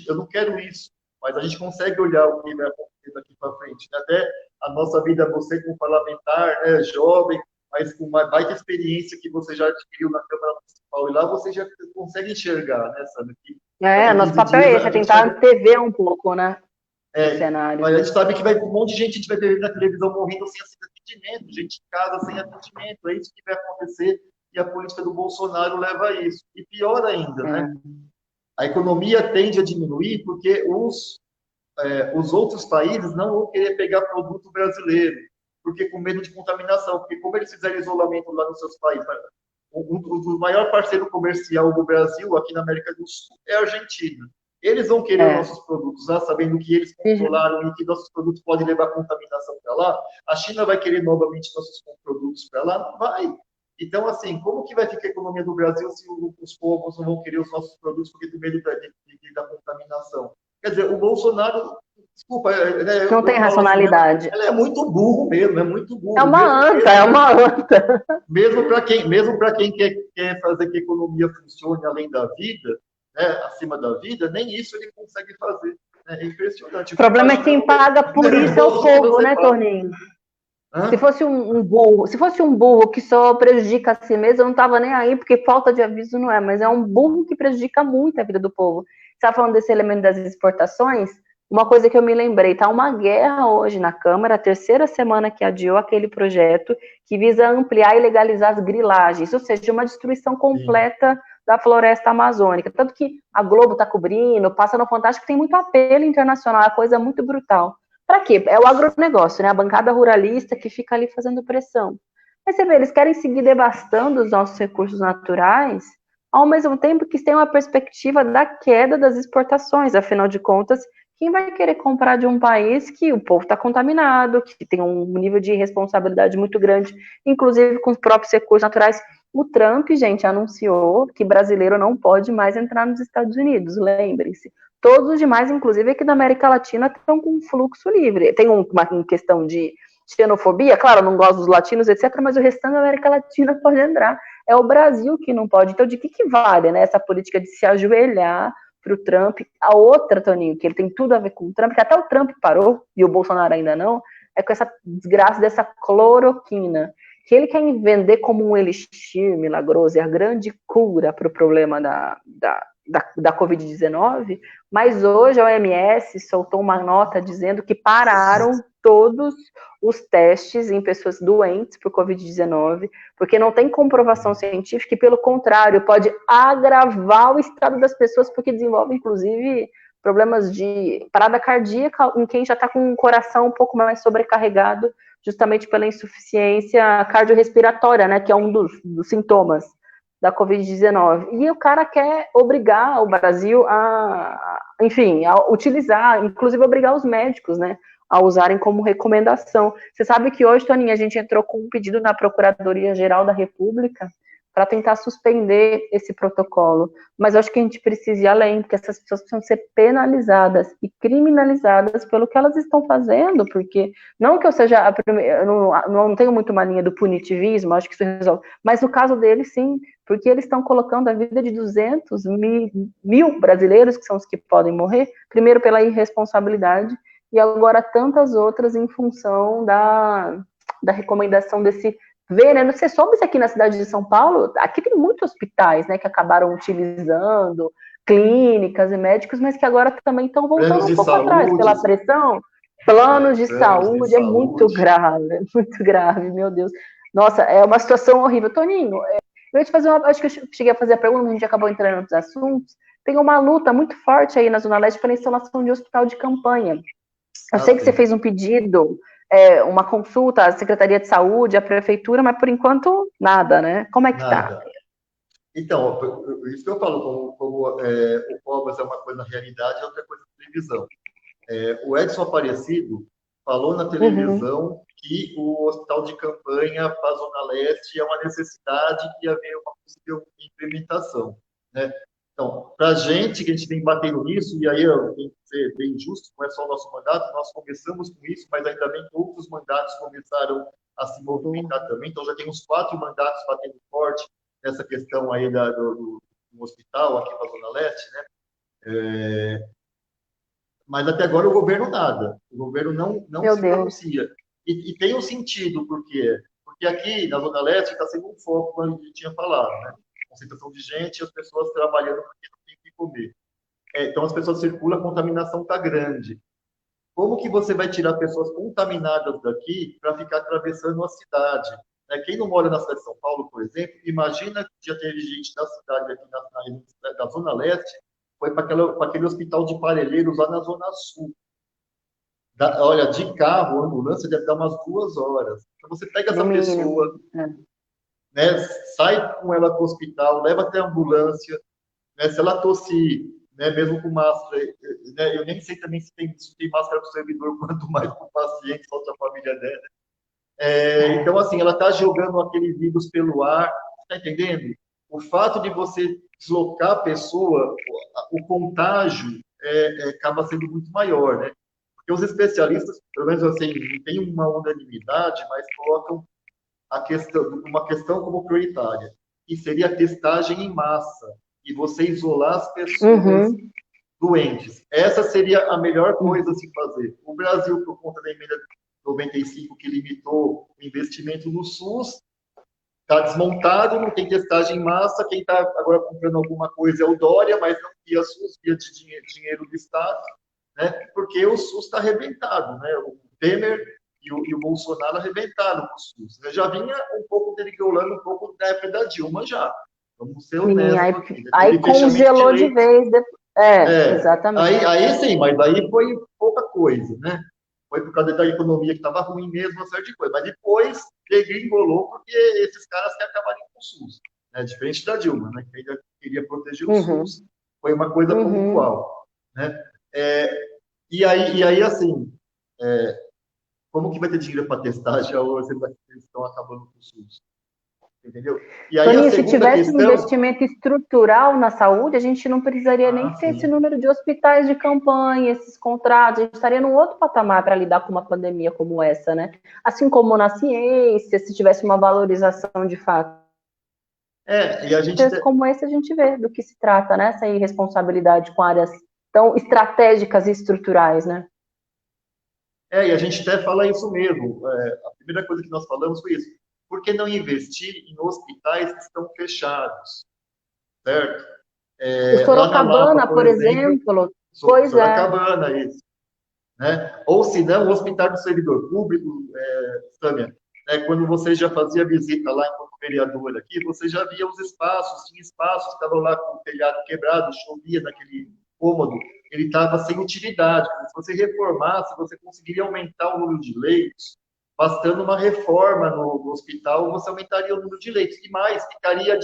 Eu não quero isso, mas a gente consegue olhar o que vai acontecer daqui para frente. Até a nossa vida, você como parlamentar, né, jovem, mas com uma baita experiência que você já adquiriu na Câmara Municipal, e lá você já consegue enxergar, né, sabe? Nosso papel é esse, é tentar antever um pouco, né, o cenário. Mas a gente sabe que um monte de gente, a gente vai ver na televisão morrendo sem atendimento, gente em casa sem atendimento, é isso que vai acontecer, e a política do Bolsonaro leva a isso. E pior ainda, né? A economia tende a diminuir porque os outros países não vão querer pegar produto brasileiro, porque com medo de contaminação, porque como eles fizeram isolamento lá nos seus países, o maior parceiro comercial do Brasil aqui na América do Sul é a Argentina. Eles vão querer nossos produtos lá, sabendo que eles controlaram e que nossos produtos podem levar contaminação para lá. A China vai querer novamente nossos produtos para lá? Não vai. Então, assim, como que vai ficar a economia do Brasil se os povos não vão querer os nossos produtos porque tem medo da contaminação? Quer dizer, o Bolsonaro Desculpa, Não tem eu falo assim, racionalidade. ela é muito burro mesmo, é muito É burro. uma anta, é uma anta. Mesmo para quem quer fazer que a economia funcione além da vida, né, acima da vida, nem isso ele consegue fazer. Né? É impressionante. O O que problema é bate que quem mesmo paga por é no isso é o bolso que povo, você né, paga. Toninho? Se Hã? fosse um burro, se fosse um burro que só prejudica a si mesmo, eu não tava nem aí, porque falta de aviso não é, mas é um burro que prejudica muito a vida do povo. Você tá falando desse elemento das exportações? Uma coisa que eu me lembrei, tá uma guerra hoje na Câmara, a terceira semana que adiou aquele projeto que visa ampliar e legalizar as grilagens, ou seja, uma destruição Sim. completa da floresta amazônica. Tanto que a Globo tá cobrindo, passa no Fantástico, tem muito apelo internacional, é coisa muito brutal. Para quê? É o agronegócio, né? A bancada ruralista que fica ali fazendo pressão. Mas você vê, eles querem seguir devastando os nossos recursos naturais, ao mesmo tempo que tem uma perspectiva da queda das exportações. Afinal de contas, quem vai querer comprar de um país que o povo está contaminado, que tem um nível de responsabilidade muito grande, inclusive com os próprios recursos naturais? O Trump, gente, anunciou que brasileiro não pode mais entrar nos Estados Unidos, lembrem-se. Todos os demais, inclusive aqui da América Latina, estão com fluxo livre. Tem uma questão de xenofobia, claro, não gosto dos latinos, etc., mas o restante da América Latina pode entrar. É o Brasil que não pode. Então, de que vale, né, essa política de se ajoelhar para o Trump? A outra, Toninho, que ele tem tudo a ver com o Trump, que até o Trump parou, e o Bolsonaro ainda não, é com essa desgraça dessa cloroquina, que ele quer vender como um elixir milagroso, e a grande cura para o problema da Covid-19, mas hoje a OMS soltou uma nota dizendo que pararam todos os testes em pessoas doentes por Covid-19, porque não tem comprovação científica e, pelo contrário, pode agravar o estado das pessoas, porque desenvolve, inclusive, problemas de parada cardíaca em quem já está com o coração um pouco mais sobrecarregado, justamente pela insuficiência cardiorrespiratória, né, que é um dos sintomas da Covid-19. E o cara quer obrigar o Brasil enfim, a utilizar, inclusive obrigar os médicos, né, a usarem como recomendação. Você sabe que hoje, Toninha, a gente entrou com um pedido na Procuradoria-Geral da República para tentar suspender esse protocolo. Mas eu acho que a gente precisa ir além, porque essas pessoas precisam ser penalizadas e criminalizadas pelo que elas estão fazendo, porque não que eu seja a primeira, eu não tenho muito uma linha do punitivismo, acho que isso resolve, mas no caso deles, sim, porque eles estão colocando a vida de 200 mil brasileiros, que são os que podem morrer, primeiro pela irresponsabilidade, e agora tantas outras em função da recomendação desse veneno. Você soube se aqui na cidade de São Paulo, aqui tem muitos hospitais, né, que acabaram utilizando, clínicas e médicos, mas que agora também estão voltando Planos um de pouco atrás saúde, pela pressão. Planos de planos de saúde saúde. é muito grave, meu Deus. Nossa, é uma situação horrível. Toninho, eu ia te fazer acho que eu cheguei a fazer a pergunta, mas a gente acabou entrando em outros assuntos. Tem uma luta muito forte aí na Zona Leste pela instalação de hospital de campanha. Eu sei que você Assim. fez um pedido, uma consulta à Secretaria de Saúde, à Prefeitura, mas por enquanto nada, né? Como é que tá? Nada. Então, isso que eu falo, como o Cobras é uma coisa na realidade, é outra coisa na televisão. O Edson Aparecido falou na Uhum. televisão que o hospital de campanha para a Zona Leste é uma necessidade e haver uma possível implementação. Né? Então, para a gente, que a gente vem batendo nisso, e aí eu tenho que ser bem justo, não é só o nosso mandato, nós começamos com isso, mas ainda bem que outros mandatos começaram a se movimentar também. Então, já tem uns 4 mandatos batendo forte nessa questão aí do hospital aqui para a Zona Leste, né? Mas até agora o governo nada. O governo não Meu se Deus. pronuncia. E tem um sentido, por quê? Porque aqui na Zona Leste está sendo um foco, como a gente tinha falado, né? Concentração de gente e as pessoas trabalhando porque não tem o que comer. Então as pessoas circulam, a contaminação está grande. Como que você vai tirar pessoas contaminadas daqui para ficar atravessando a cidade? Quem não mora na cidade de São Paulo, por exemplo, imagina que já teve gente da cidade aqui da Zona Leste, foi para aquele hospital de Parelheiros lá na Zona Sul. Olha, de carro, a ambulância deve dar umas 2 horas. Então você pega No essa mínimo. pessoa, né, sai com ela para o hospital, leva até a ambulância, né, se ela tossir, né, mesmo com máscara, né, eu nem sei também se tem máscara para o servidor, quanto mais para o paciente, só a família dela. Então, assim, ela está jogando aquele vírus pelo ar, está entendendo? O fato de você deslocar a pessoa, o contágio acaba sendo muito maior, né? Porque os especialistas, pelo menos assim, não tem uma unanimidade, mas colocam uma questão como prioritária, que seria a testagem em massa, e você isolar as pessoas doentes. Essa seria a melhor coisa a se fazer. O Brasil, por conta da emenda 95, que limitou o investimento no SUS, está desmontado, não tem testagem em massa. Quem está agora comprando alguma coisa é o Dória, mas não via SUS, via dinheiro do Estado, né? Porque o SUS está arrebentado, né? O Temer e o Bolsonaro arrebentaram com o SUS. Eu já vinha um pouco degringolando um pouco da época da Dilma já. Vamos ser honestos aqui. Aí congelou de vez. Exatamente. Aí sim, mas aí foi pouca coisa, né? Foi por causa da economia que estava ruim mesmo, uma série de coisas. Mas depois degringolou porque esses caras querem acabar com o SUS. Né? Diferente da Dilma, né? Que ainda queria proteger o SUS. Foi uma coisa pontual. Né? E aí assim, como que vai ter dinheiro para testagem ou vocês estão acabando com o SUS? Entendeu? E aí Toninho, se tivesse um investimento estrutural na saúde, a gente não precisaria nem ter esse número de hospitais de campanha, esses contratos, a gente estaria num outro patamar para lidar com uma pandemia como essa, né? Assim como na ciência, se tivesse uma valorização de fato. E a gente como esse a gente vê do que se trata, né? Essa irresponsabilidade com áreas tão estratégicas e estruturais, né? E a gente até fala isso mesmo. A primeira coisa que nós falamos foi isso. Por que não investir em hospitais que estão fechados? Certo? O Sorocabana, por exemplo. Pois Sorocabana, isso. Né? Ou se não, o Hospital do Servidor Público, Sâmia, quando você já fazia visita lá enquanto vereador aqui, você já via os espaços, tinha espaços, estavam lá com o telhado quebrado, chovia naquele cômodo, ele estava sem utilidade. Se você reformasse, você conseguiria aumentar o número de leitos. Bastando uma reforma no hospital, você aumentaria o número de leitos. E mais, ficaria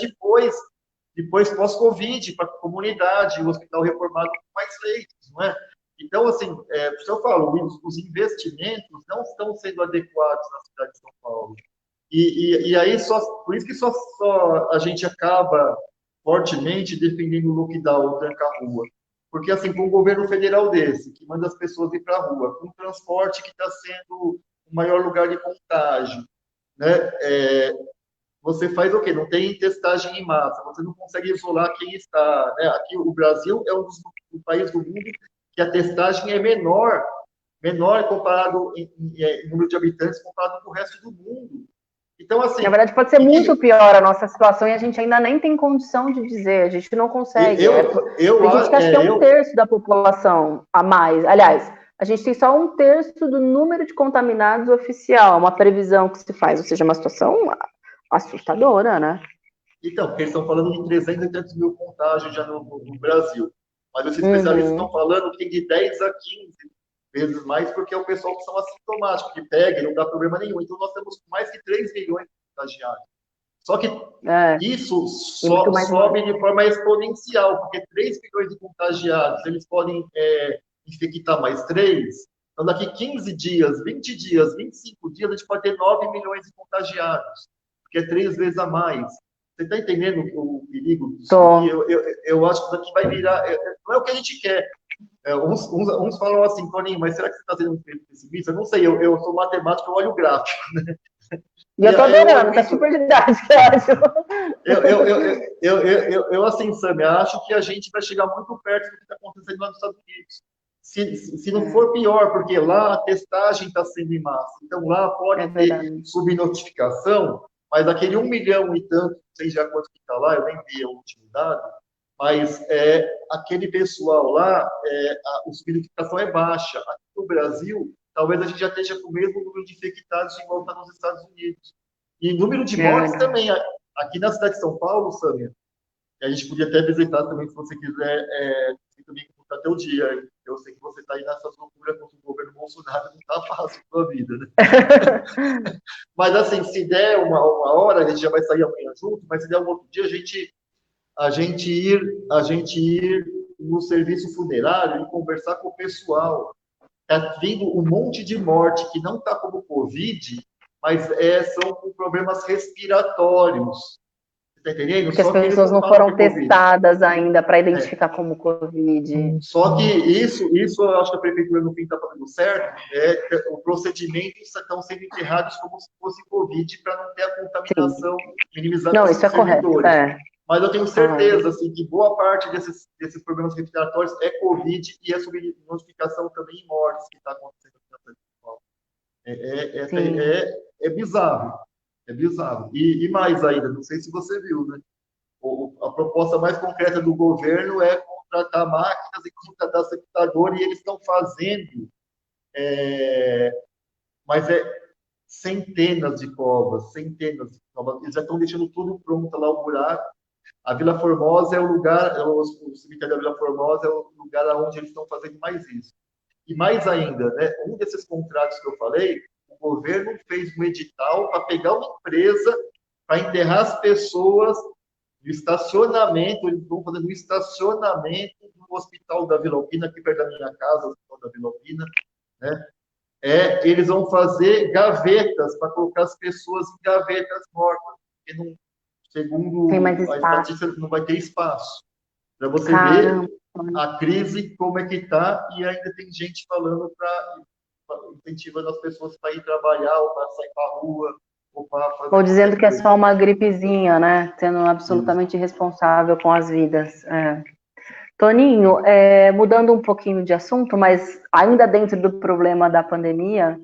depois pós-Covid, para a comunidade, o hospital reformado com mais leitos, não é? Então, assim, se eu falo, os investimentos não estão sendo adequados na cidade de São Paulo. E aí, por isso que só a gente acaba fortemente defendendo o lockdown, o tranca-rua. Porque, assim, com um governo federal desse, que manda as pessoas ir para a rua, com o transporte que está sendo o maior lugar de contágio, né? Você faz o quê? Não tem testagem em massa, você não consegue isolar quem está. Né? Aqui, o Brasil é um dos países do mundo que a testagem é menor comparado em número de habitantes comparado com o resto do mundo. Então, assim... Na verdade, pode ser muito pior a nossa situação e a gente ainda nem tem condição de dizer, a gente não consegue. A gente acha que é um terço da população a mais. Aliás, a gente tem só um terço do número de contaminados oficial, uma previsão que se faz, ou seja, uma situação assustadora, né? Então, porque eles estão falando de 300 e tantos mil contágios já no Brasil. Mas os especialistas estão falando que tem de 10 a 15 vezes mais, porque é o pessoal que são assintomáticos, que pega e não dá problema nenhum. Então, nós temos mais de 3 milhões de contagiados. Só que isso sobe de forma exponencial, porque 3 milhões de contagiados, eles podem infectar mais 3. Então, daqui 15 dias, 20 dias, 25 dias, a gente pode ter 9 milhões de contagiados, que é 3 vezes a mais. Você está entendendo o perigo disso? Eu acho que isso aqui vai virar... não é o que a gente quer. Uns falam assim, Toninho, mas será que você está sendo um pessimista? Eu não sei, eu sou matemático, eu olho o gráfico, né? E eu estou adorando, tá super didático, eu assim, Samia, acho que a gente vai chegar muito perto do que está acontecendo lá nos Estados Unidos. Se não for pior, porque lá a testagem está sendo em massa. Então, lá pode ter subnotificação, mas aquele 1 milhão e tanto, não sei já quanto que está lá, eu nem vi o último dado, mas aquele pessoal lá, a subnotificação é baixa. Aqui no Brasil, talvez a gente já esteja com o mesmo número de infectados de volta nos Estados Unidos. E número de mortes também. Aqui na cidade de São Paulo, Sâmia, a gente podia até visitar também, se você quiser, também contar teu dia. Eu sei que você está aí nessas loucuras contra o governo Bolsonaro, não está fácil a sua vida, né? Mas, assim, se der uma hora, a gente já vai sair amanhã junto, mas se der um outro dia, a gente ir no serviço funerário e conversar com o pessoal. Está vindo um monte de morte que não está como Covid, mas são com problemas respiratórios. Você tá entendendo? Porque as Só que eles pessoas não não falam que foram é Covid. testadas ainda para identificar como Covid. Só que isso eu acho que a prefeitura no fim está fazendo certo, os procedimentos estão sendo enterrados como se fosse Covid para não ter a Sim. contaminação, minimizar Não, com os isso é correto. servidores. É. Mas eu tenho certeza assim, que boa parte desses problemas respiratórios é Covid e a subnotificação também em mortes que está acontecendo aqui na cidade de São Paulo. É bizarro, é bizarro. E mais ainda, não sei se você viu, né? A proposta mais concreta do governo é contratar máquinas e contratar sepultador, e eles estão fazendo, mas centenas de covas, centenas de covas. Eles já estão deixando tudo pronto lá, o buraco. A Vila Formosa é o lugar, o cemitério da Vila Formosa é o lugar onde eles estão fazendo mais isso. E mais ainda, né, um desses contratos que eu falei, o governo fez um edital para pegar uma empresa para enterrar as pessoas no estacionamento, eles vão fazer no estacionamento do Hospital da Vila Alpina, aqui perto da minha casa, o Hospital da Vila Alpina, né? Eles vão fazer gavetas para colocar as pessoas em gavetas mortas, porque não, Tem mais segundo a espaço. estatística, não vai ter espaço. Para você Caramba. ver a crise, como é que está, e ainda tem gente falando incentivando as pessoas para ir trabalhar, ou para sair para a rua, ou para fazer Ou dizendo qualquer que é coisa. só uma gripezinha, né? Sendo Isso. absolutamente irresponsável com as vidas. É. Toninho, mudando um pouquinho de assunto, mas ainda dentro do problema da pandemia,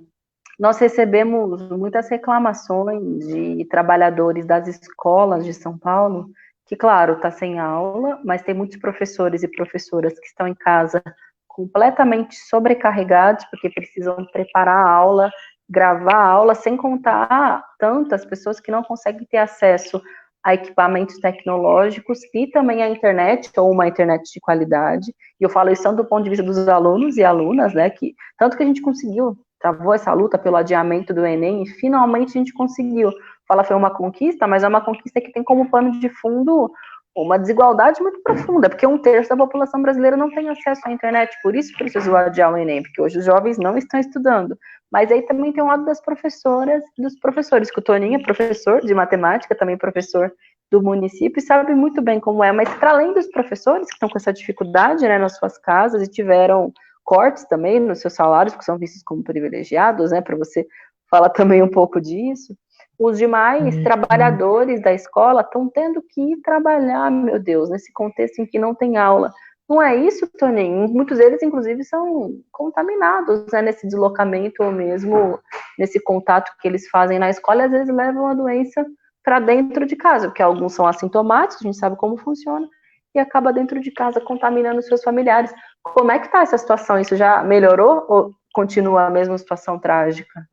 nós recebemos muitas reclamações de trabalhadores das escolas de São Paulo, que, claro, está sem aula, mas tem muitos professores e professoras que estão em casa completamente sobrecarregados, porque precisam preparar a aula, gravar a aula, sem contar tantas pessoas que não conseguem ter acesso a equipamentos tecnológicos e também à internet, ou uma internet de qualidade. E eu falo isso tanto do ponto de vista dos alunos e alunas, né, que tanto que a gente conseguiu, travou essa luta pelo adiamento do Enem, e finalmente a gente conseguiu. Fala, foi uma conquista, mas é uma conquista que tem como pano de fundo uma desigualdade muito profunda, porque 1/3 da população brasileira não tem acesso à internet, por isso precisou adiar o Enem, porque hoje os jovens não estão estudando. Mas aí também tem um lado das professoras e dos professores, que o Toninho é professor de matemática, também professor do município, e sabe muito bem como é, mas para além dos professores que estão com essa dificuldade, né, nas suas casas, e tiveram cortes também nos seus salários, que são vistos como privilegiados, né, para você falar também um pouco disso, os demais trabalhadores da escola estão tendo que ir trabalhar, meu Deus, nesse contexto em que não tem aula. Não é isso, Toninho? Muitos deles, inclusive, são contaminados, né, nesse deslocamento ou mesmo nesse contato que eles fazem na escola, e às vezes levam a doença para dentro de casa, porque alguns são assintomáticos, a gente sabe como funciona, e acaba dentro de casa contaminando seus familiares. Como é que está essa situação? Isso já melhorou ou continua a mesma situação trágica?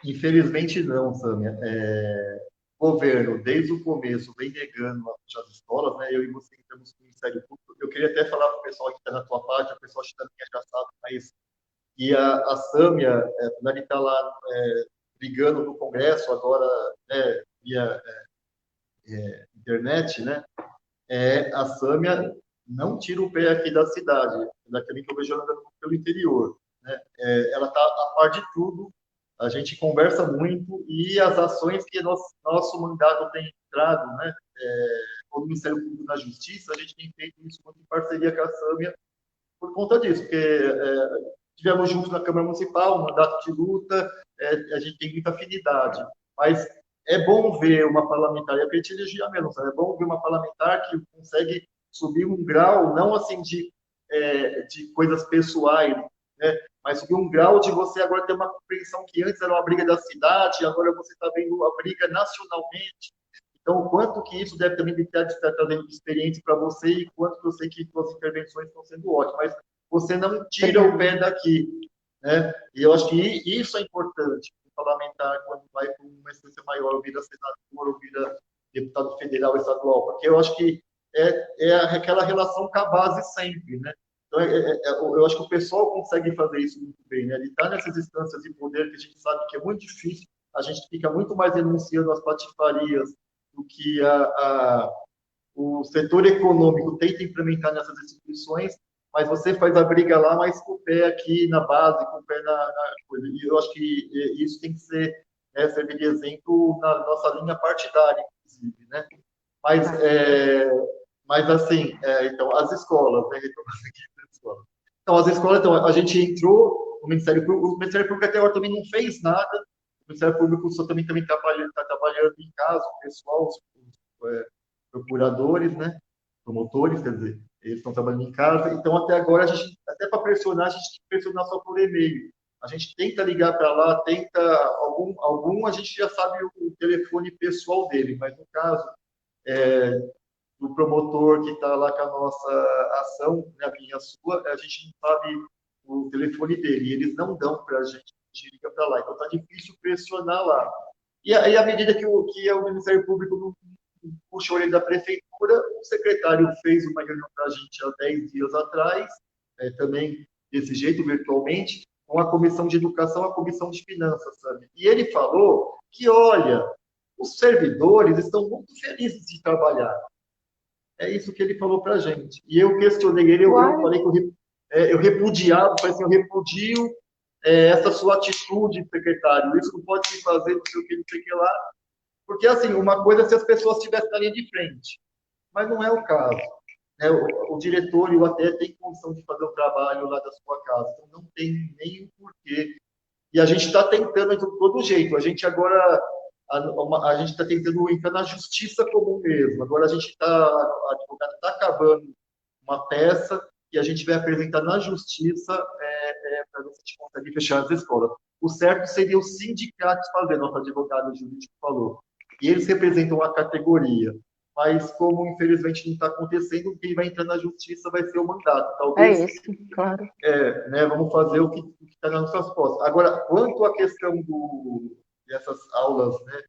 Infelizmente não, Sâmia. O governo, desde o começo, vem negando as escolas, né? Eu e você estamos com o Ministério Público. Eu queria até falar para o pessoal que está na tua parte, o pessoal que também já sabe, mas e a Sâmia, quando ele está lá brigando no Congresso agora, né, via internet, né? A Sâmia não tira o pé aqui da cidade, daquele que eu vejo andando pelo interior, né? Ela está a par de tudo, a gente conversa muito e as ações que nosso mandato tem entrado, né? O Ministério Público na Justiça, a gente tem feito isso muito em parceria com a Sâmia por conta disso, porque tivemos juntos na Câmara Municipal, um mandato de luta, a gente tem muita afinidade, mas é bom ver uma parlamentar, é para te elogiar mesmo, sabe? É bom ver uma parlamentar que consegue subir um grau, não assim de coisas pessoais, né? Mas subir um grau de você agora ter uma compreensão que antes era uma briga da cidade, agora você está vendo a briga nacionalmente. Então, o quanto que isso deve também estar trazendo de experiência para você e quanto que eu sei que suas intervenções estão sendo ótimas. Mas você não tira o pé daqui, né? E eu acho que isso é importante. O parlamentar, quando vai para uma instância maior, ou vira senador, ou vira deputado federal, estadual, porque eu acho que aquela relação com a base sempre, né? Então, eu acho que o pessoal consegue fazer isso muito bem, né? Ele está nessas instâncias de poder que a gente sabe que é muito difícil, a gente fica muito mais denunciando as patifarias do que o setor econômico tenta implementar nessas instituições, mas você faz a briga lá, mas com o pé aqui na base, com o pé na coisa. E eu acho que isso tem que ser, servir de exemplo na nossa linha partidária, inclusive, né? Mas, mas assim, então, as escolas, né? Retomando aqui as escolas. Então, as escolas, então, a gente entrou, o Ministério Público até agora também não fez nada, o Ministério Público só também está trabalhando em casa, o pessoal, os procuradores, né? Promotores, quer dizer, eles estão trabalhando em casa, então até agora, até para pressionar, a gente tem que pressionar só por e-mail. A gente tenta ligar para lá, tenta, algum a gente já sabe o telefone pessoal dele, mas no caso do promotor que está lá com a nossa ação, né, a minha, a sua, a gente não sabe o telefone dele, e eles não dão para a gente liga para lá, então está difícil pressionar lá. E aí, à medida que o Ministério Público não puxou ele da prefeitura, o secretário fez uma reunião para a gente há 10 dias atrás, também desse jeito, virtualmente, com a Comissão de Educação, a Comissão de Finanças, sabe? E ele falou que, olha, os servidores estão muito felizes de trabalhar. É isso que ele falou para a gente. E eu questionei ele, eu falei que eu repudiava, falei assim, eu repudio essa sua atitude, secretário, isso não pode se fazer, não sei o que, não sei o que lá. Porque, assim, uma coisa é se as pessoas estivessem na linha de frente, mas não é o caso. Né? O diretor e o ATE têm condição de fazer o trabalho lá da sua casa, então não tem nem o porquê. E a gente está tentando de todo jeito. A gente agora, a gente está tentando entrar na justiça comum mesmo. Agora a advogada está acabando uma peça e a gente vai apresentar na justiça para ver se a gente consegue fechar as escolas. O certo seria os sindicatos fazer, nosso advogado jurídico falou. E eles representam a categoria. Mas, como infelizmente não está acontecendo, quem vai entrar na justiça vai ser o mandato. Talvez, é isso, claro. Né, vamos fazer o que está nas nossas posses. Agora, quanto à questão dessas aulas, né,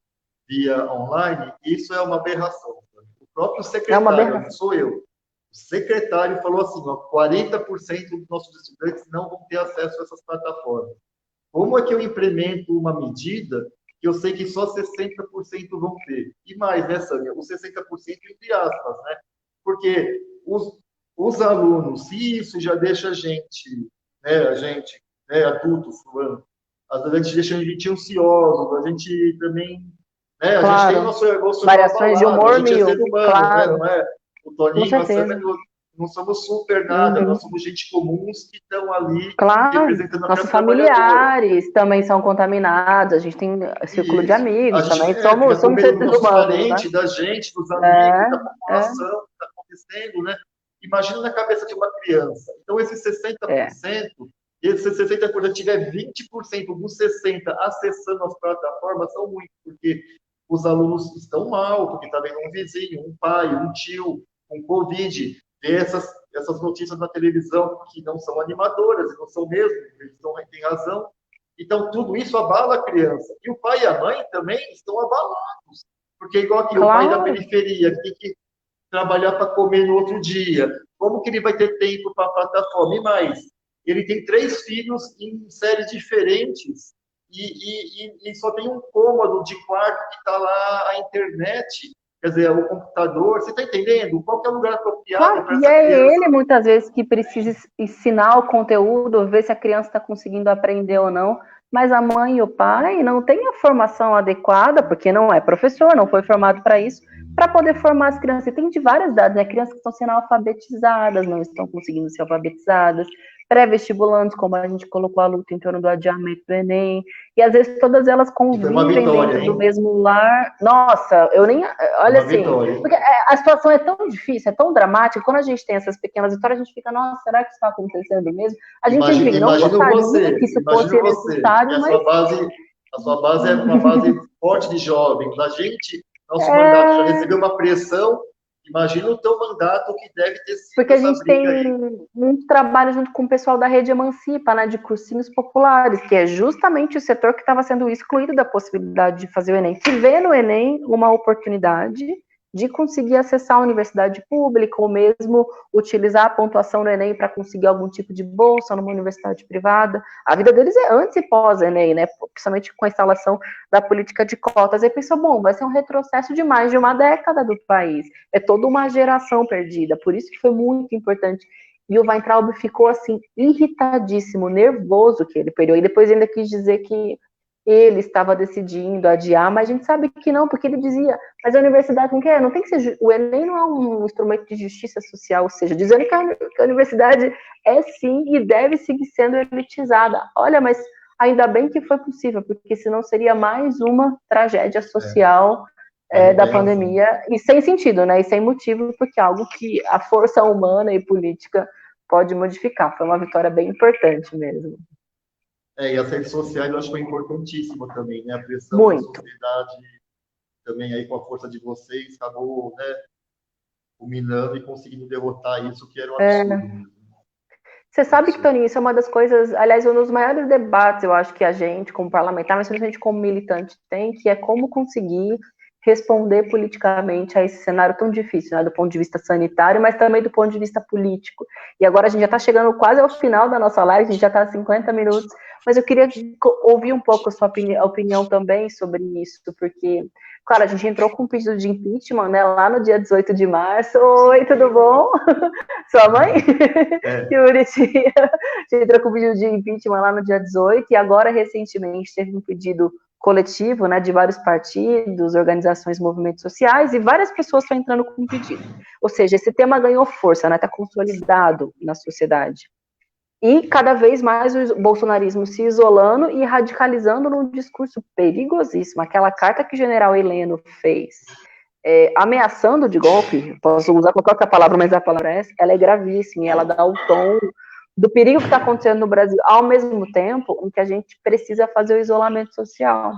via online, isso é uma aberração. O próprio secretário, não sou eu, o secretário falou assim, ó, 40% dos nossos estudantes não vão ter acesso a essas plataformas. Como é que eu implemento uma medida que eu sei que só 60% vão ter? E mais, né, Sânia? Os 60% entre aspas, né? Porque os alunos, se isso já deixa a gente, adultos, às vezes a gente deixa a gente ansioso, a gente também, né, claro. A gente tem nosso variações de humor, a gente é ser humano, claro. né, não é? O Toninho, a Sânia, não somos super nada, nós somos gente comuns que estão ali representando a nossos familiares também são contaminados, a gente tem círculo de amigos, também somos seres humanos, parente, né? Da gente, dos amigos, da população que está acontecendo, né? Imagina na cabeça de uma criança. Então, esses 60%, esses 60% tiver 20% dos 60% acessando as plataformas, são muitos, porque os alunos estão mal, porque está vendo um vizinho, um pai, um tio, com Covid, ver essas notícias na televisão que não são animadoras, não são mesmo, eles têm razão. Então, tudo isso abala a criança. E o pai e a mãe também estão abalados. Porque, igual aqui, o pai da periferia que tem que trabalhar para comer no outro dia. Como que ele vai ter tempo para a plataforma? E mais, ele tem 3 filhos em séries diferentes e só tem um cômodo de quarto que está lá a internet, quer dizer, o computador. Você está entendendo? Qual que é o lugar apropriado para essa criança? E é ele, muitas vezes, que precisa ensinar o conteúdo, ver se a criança está conseguindo aprender ou não, mas a mãe e o pai não têm a formação adequada, porque não é professor, não foi formado para isso, para poder formar as crianças. E tem de várias idades, né? Crianças que estão sendo alfabetizadas, não estão conseguindo ser alfabetizadas, pré-vestibulantes, como a gente colocou a luta em torno do adiamento do Enem, e às vezes todas elas convivem dentro do mesmo lar. Nossa, eu nem... Olha assim, porque a situação é tão difícil, é tão dramática, quando a gente tem essas pequenas vitórias, a gente fica, nossa, será que isso está acontecendo mesmo? A gente, enfim, não gostaria que isso fosse necessário, mas... A sua base é uma base forte de jovens. A gente, nosso mandato já recebeu uma pressão. Imagina o teu mandato que deve ter sido. Porque a gente tem muito trabalho junto com o pessoal da Rede Emancipa, né, de cursinhos populares, que é justamente o setor que estava sendo excluído da possibilidade de fazer o Enem, que vê no Enem uma oportunidade de conseguir acessar a universidade pública, ou mesmo utilizar a pontuação do Enem para conseguir algum tipo de bolsa numa universidade privada. A vida deles é antes e pós-Enem, né? Principalmente com a instalação da política de cotas. Aí pensou, bom, vai ser um retrocesso de mais de uma década do país. É toda uma geração perdida. Por isso que foi muito importante. E o Weintraub ficou, assim, irritadíssimo, nervoso que ele perdeu. E depois ainda quis dizer que ele estava decidindo adiar, mas a gente sabe que não, porque ele dizia, mas a universidade não quer, não tem que ser, o Enem não é um instrumento de justiça social, ou seja, dizendo que a universidade é sim e deve seguir sendo elitizada. Olha, mas ainda bem que foi possível, porque senão seria mais uma tragédia social da pandemia, e sem sentido, né, e sem motivo, porque é algo que a força humana e política pode modificar. Foi uma vitória bem importante mesmo. E as redes sociais eu acho que foi importantíssimo também, né? A pressão Muito. da sociedade também aí com a força de vocês acabou, né, culminando e conseguindo derrotar isso, que era um absurdo mesmo. Você sabe que, Toninho, isso é uma das coisas, aliás, um dos maiores debates, eu acho que a gente, como parlamentar, mas principalmente como militante, tem, que é como conseguir responder politicamente a esse cenário tão difícil, né, do ponto de vista sanitário, mas também do ponto de vista político. E agora a gente já está chegando quase ao final da nossa live, a gente já está a 50 minutos, mas eu queria ouvir um pouco a sua opinião também sobre isso, porque, claro, a gente entrou com um pedido de impeachment, né, lá no dia 18 de março. Oi, tudo bom? Sua mãe? Yuri, a gente entrou com o pedido de impeachment lá no dia 18, e agora, recentemente, teve um pedido coletivo, né, de vários partidos, organizações, movimentos sociais, e várias pessoas estão entrando com um pedido. Ou seja, esse tema ganhou força, né, está consolidado na sociedade. E cada vez mais o bolsonarismo se isolando e radicalizando num discurso perigosíssimo. Aquela carta que o general Heleno fez, ameaçando de golpe, posso usar qualquer outra palavra, mas a palavra é essa, ela é gravíssima, e ela dá o tom do perigo que está acontecendo no Brasil, ao mesmo tempo em que a gente precisa fazer o isolamento social.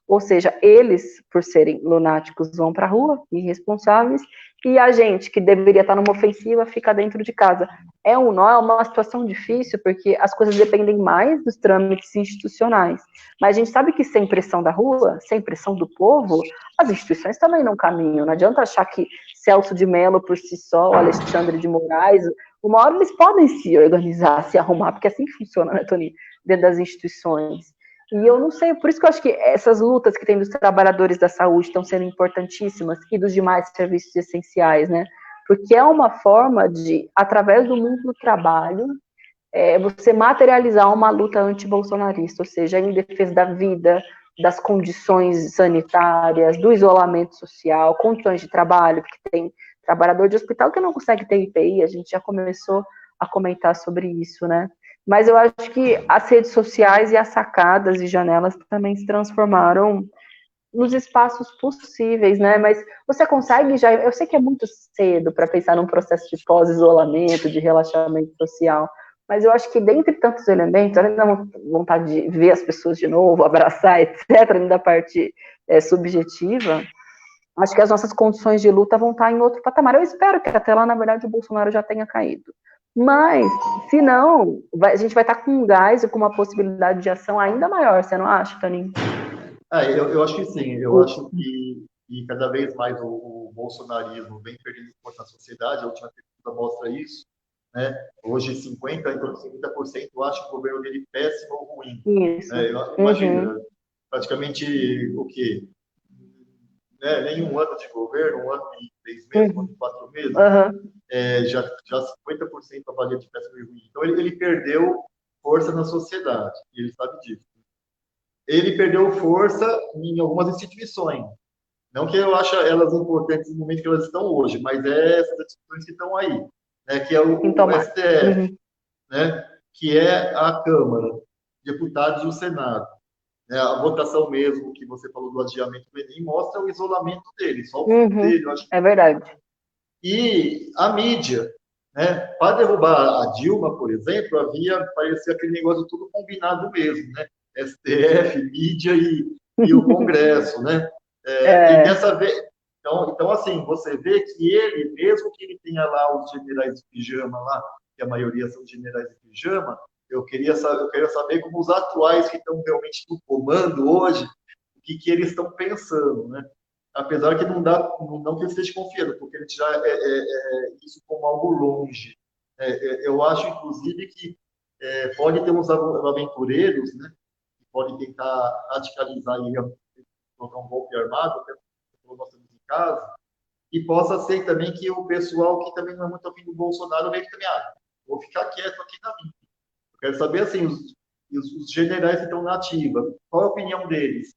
Ou seja, eles, por serem lunáticos, vão para a rua, irresponsáveis, e a gente, que deveria estar numa ofensiva, fica dentro de casa. É uma situação difícil, porque as coisas dependem mais dos trâmites institucionais. Mas a gente sabe que sem pressão da rua, sem pressão do povo, as instituições também não caminham. Não adianta achar que Celso de Mello por si só, Alexandre de Moraes, uma hora eles podem se organizar, se arrumar, porque é assim que funciona, né, Tony? Dentro das instituições. E eu não sei, por isso que eu acho que essas lutas que tem dos trabalhadores da saúde estão sendo importantíssimas, e dos demais serviços essenciais, né? Porque é uma forma de, através do mundo do trabalho, você materializar uma luta anti-bolsonarista, ou seja, em defesa da vida, das condições sanitárias, do isolamento social, condições de trabalho, porque tem trabalhador de hospital que não consegue ter IPI, a gente já começou a comentar sobre isso, né? Mas eu acho que as redes sociais e as sacadas e janelas também se transformaram nos espaços possíveis, né? Mas você consegue já. Eu sei que é muito cedo para pensar num processo de pós-isolamento, de relaxamento social, mas eu acho que, dentre tantos elementos, além da vontade de ver as pessoas de novo, abraçar, etc., além da parte subjetiva, acho que as nossas condições de luta vão estar em outro patamar. Eu espero que até lá, na verdade, o Bolsonaro já tenha caído. Mas, se não, a gente vai estar com um gás e com uma possibilidade de ação ainda maior, você não acha, Toninho? Eu acho que sim. Eu acho que cada vez mais o bolsonarismo vem perdendo força na sociedade. A última pesquisa mostra isso. Né? Hoje, 50%, em torno de 50% acham o governo dele péssimo ou ruim. Isso. Imagina, praticamente o quê? Né? Nem um ano de governo, um ano e 3 meses, um ano e 4 meses, já 50% avalia de péssimo e ruim. Então, ele perdeu força na sociedade, e ele sabe disso. Ele perdeu força em algumas instituições. Não que eu ache elas importantes no momento que elas estão hoje, mas essas instituições que estão aí, né, que é o STF, né, que é a Câmara, deputados e o Senado. Né, a votação mesmo que você falou do adiamento do Enem mostra o isolamento dele, só o fim dele. Eu acho. É verdade. E a mídia, né, para derrubar a Dilma, por exemplo, parecia aquele negócio tudo combinado mesmo, né? STF, mídia e o Congresso, né? E dessa vez, então, assim, você vê que ele, mesmo que ele tenha lá os generais de pijama lá, que a maioria são generais de pijama, eu quero saber como os atuais que estão realmente no comando hoje, o que eles estão pensando, né? Apesar que não que eu esteja confiando, porque a gente já isso como algo longe. Eu acho, inclusive, que pode ter uns aventureiros, né, que podem tentar radicalizar e colocar um golpe armado, até como nós estamos em casa, e possa ser também que o pessoal que também não é muito afim do Bolsonaro veja também, vou ficar quieto aqui na minha. Eu quero saber, assim, e os generais que estão na ativa, qual a opinião deles?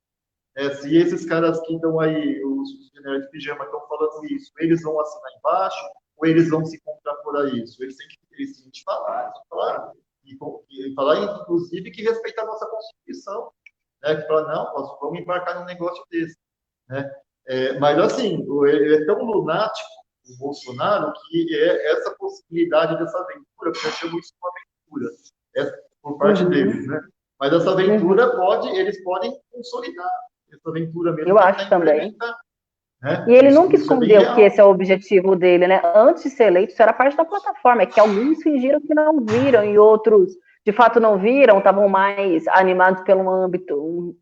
Se esses caras que estão aí, os generais de pijama estão falando isso, eles vão assinar embaixo ou eles vão se contrapor a isso? Eles têm que falar, e falar, inclusive, que respeita a nossa Constituição, né? Que fala, não, nós vamos embarcar num negócio desse, né? Mas, assim, ele é tão lunático, o Bolsonaro, que essa possibilidade dessa aventura, porque eu chamo isso de uma aventura, por parte deles, né? Mas essa aventura eles podem consolidar essa aventura mesmo. Eu acho também. Né? E ele nunca escondeu que esse é o objetivo dele, né? Antes de ser eleito, isso era parte da plataforma, é que alguns fingiram que não viram e outros, de fato, não viram, estavam mais animados pelo âmbito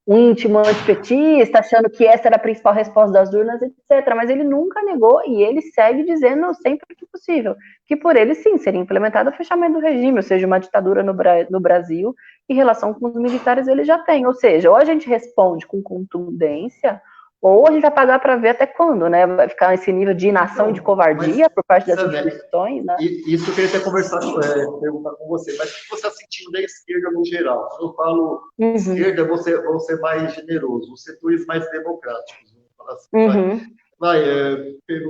íntimo antipetista, achando que essa era a principal resposta das urnas, etc. Mas ele nunca negou e ele segue dizendo sempre que possível, que por ele, sim, seria implementado o fechamento do regime, ou seja, uma ditadura no Brasil, e relação com os militares ele já tem. Ou seja, ou a gente responde com contundência, ou a gente vai pagar para ver até quando, né? Vai ficar nesse nível de inação e de covardia por parte das instituições, né? Isso eu queria até perguntar com você, mas o que você está sentindo da esquerda no geral? Quando eu falo esquerda, vou ser mais generoso, os setores mais democráticos, vamos falar assim.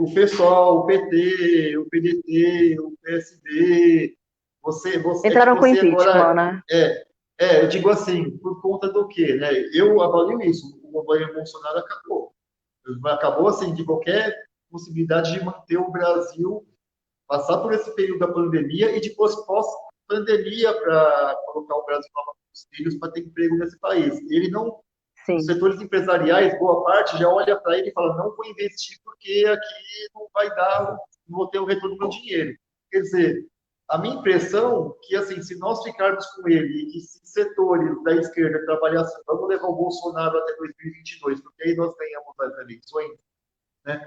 O PSOL, o PT, o PDT, o PSD, entraram com impeachment, agora, né? Eu digo assim, por conta do quê, né? Eu avalio isso, o governo Bolsonaro acabou assim, de qualquer possibilidade de manter o Brasil, passar por esse período da pandemia e depois pós-pandemia para colocar o Brasil nos trilhos para ter emprego nesse país. Ele não, os setores empresariais, boa parte, já olha para ele e fala, não vou investir porque aqui não vai dar, não vou ter o retorno do meu dinheiro. Quer dizer, a minha impressão é que, assim, se nós ficarmos com ele e se setores da esquerda trabalhassem, vamos levar o Bolsonaro até 2022, porque aí nós ganhamos as eleições, né?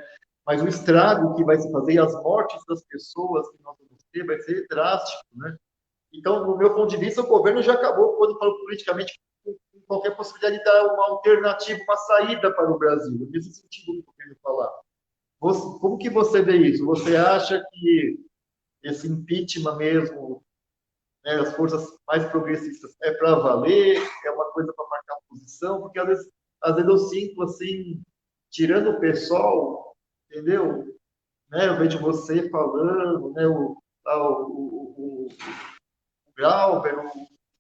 Mas o estrago que vai se fazer e as mortes das pessoas que nós vamos ter vai ser drástico, né? Então, no meu ponto de vista, o governo já acabou, quando eu falo politicamente, com qualquer possibilidade de dar uma alternativa, uma saída para o Brasil. Nesse sentido que eu quero falar. Como que você vê isso? Você acha que esse impeachment mesmo, né, as forças mais progressistas, é para valer, é uma coisa para marcar posição? Porque às vezes eu sinto assim, tirando o pessoal, entendeu? Né, eu vejo você falando, né, o Glauber, o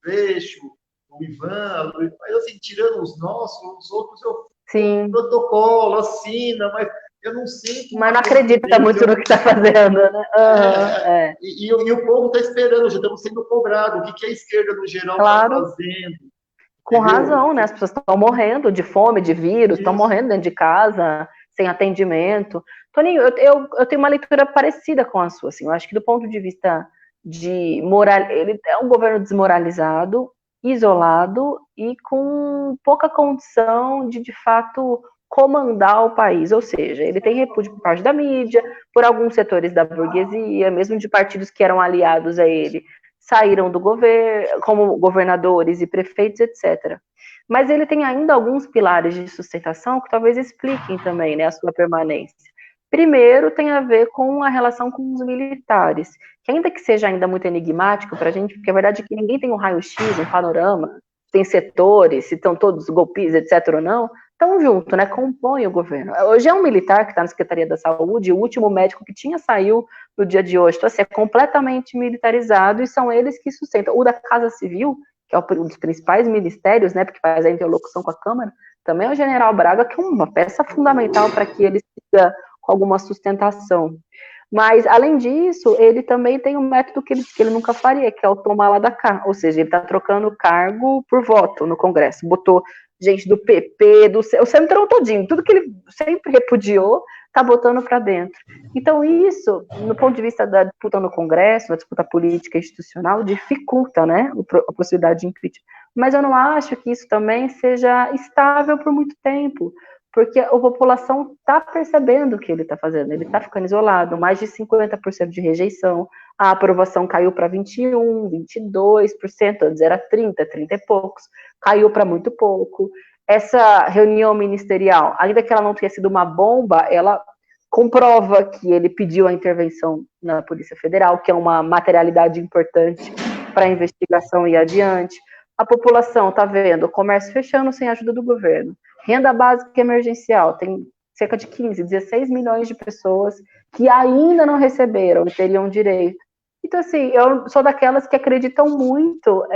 Freixo, o Ivan, mas assim, tirando os nossos, os outros eu protocolo, assina, mas eu não sinto. Mas não acredita muito no que está fazendo, né? E o povo está esperando, já estamos sendo cobrados. O que a esquerda, no geral, está fazendo? Com razão, né? As pessoas estão morrendo de fome, de vírus, estão morrendo dentro de casa, sem atendimento. Toninho, eu tenho uma leitura parecida com a sua, assim. Eu acho que do ponto de vista de moral, ele é um governo desmoralizado, isolado e com pouca condição de fato, comandar o país, ou seja, ele tem repúdio por parte da mídia, por alguns setores da burguesia, mesmo de partidos que eram aliados a ele, saíram do governo, como governadores e prefeitos, etc. Mas ele tem ainda alguns pilares de sustentação que talvez expliquem também, né, a sua permanência. Primeiro, tem a ver com a relação com os militares, que ainda que seja ainda muito enigmático para a gente, porque a verdade é que ninguém tem um raio-x, um panorama, tem setores, se estão todos golpistas, etc. ou não, estão junto, né, compõem o governo. Hoje é um militar que está na Secretaria da Saúde, o último médico que saiu no dia de hoje, então assim, é completamente militarizado e são eles que sustentam. O da Casa Civil, que é um dos principais ministérios, né, porque faz a interlocução com a Câmara, também é o general Braga, que é uma peça fundamental para que ele siga com alguma sustentação. Mas, além disso, ele também tem um método que ele nunca faria, que é o tomar lá da cá, ou seja, ele está trocando cargo por voto no Congresso, botou gente do PP, o Centrão todinho, tudo que ele sempre repudiou, está botando para dentro. Então, isso, no ponto de vista da disputa no Congresso, da disputa política e institucional, dificulta, né, a possibilidade de impeachment. Mas eu não acho que isso também seja estável por muito tempo, porque a população está percebendo o que ele está fazendo, ele está ficando isolado, mais de 50% de rejeição, a aprovação caiu para 21%, 22%, antes era 30% e poucos, caiu para muito pouco. Essa reunião ministerial, ainda que ela não tenha sido uma bomba, ela comprova que ele pediu a intervenção na Polícia Federal, que é uma materialidade importante para a investigação ir adiante. A população está vendo o comércio fechando sem ajuda do governo. Renda básica emergencial, tem cerca de 15, 16 milhões de pessoas que ainda não receberam e teriam direito. Então, assim, eu sou daquelas que acreditam muito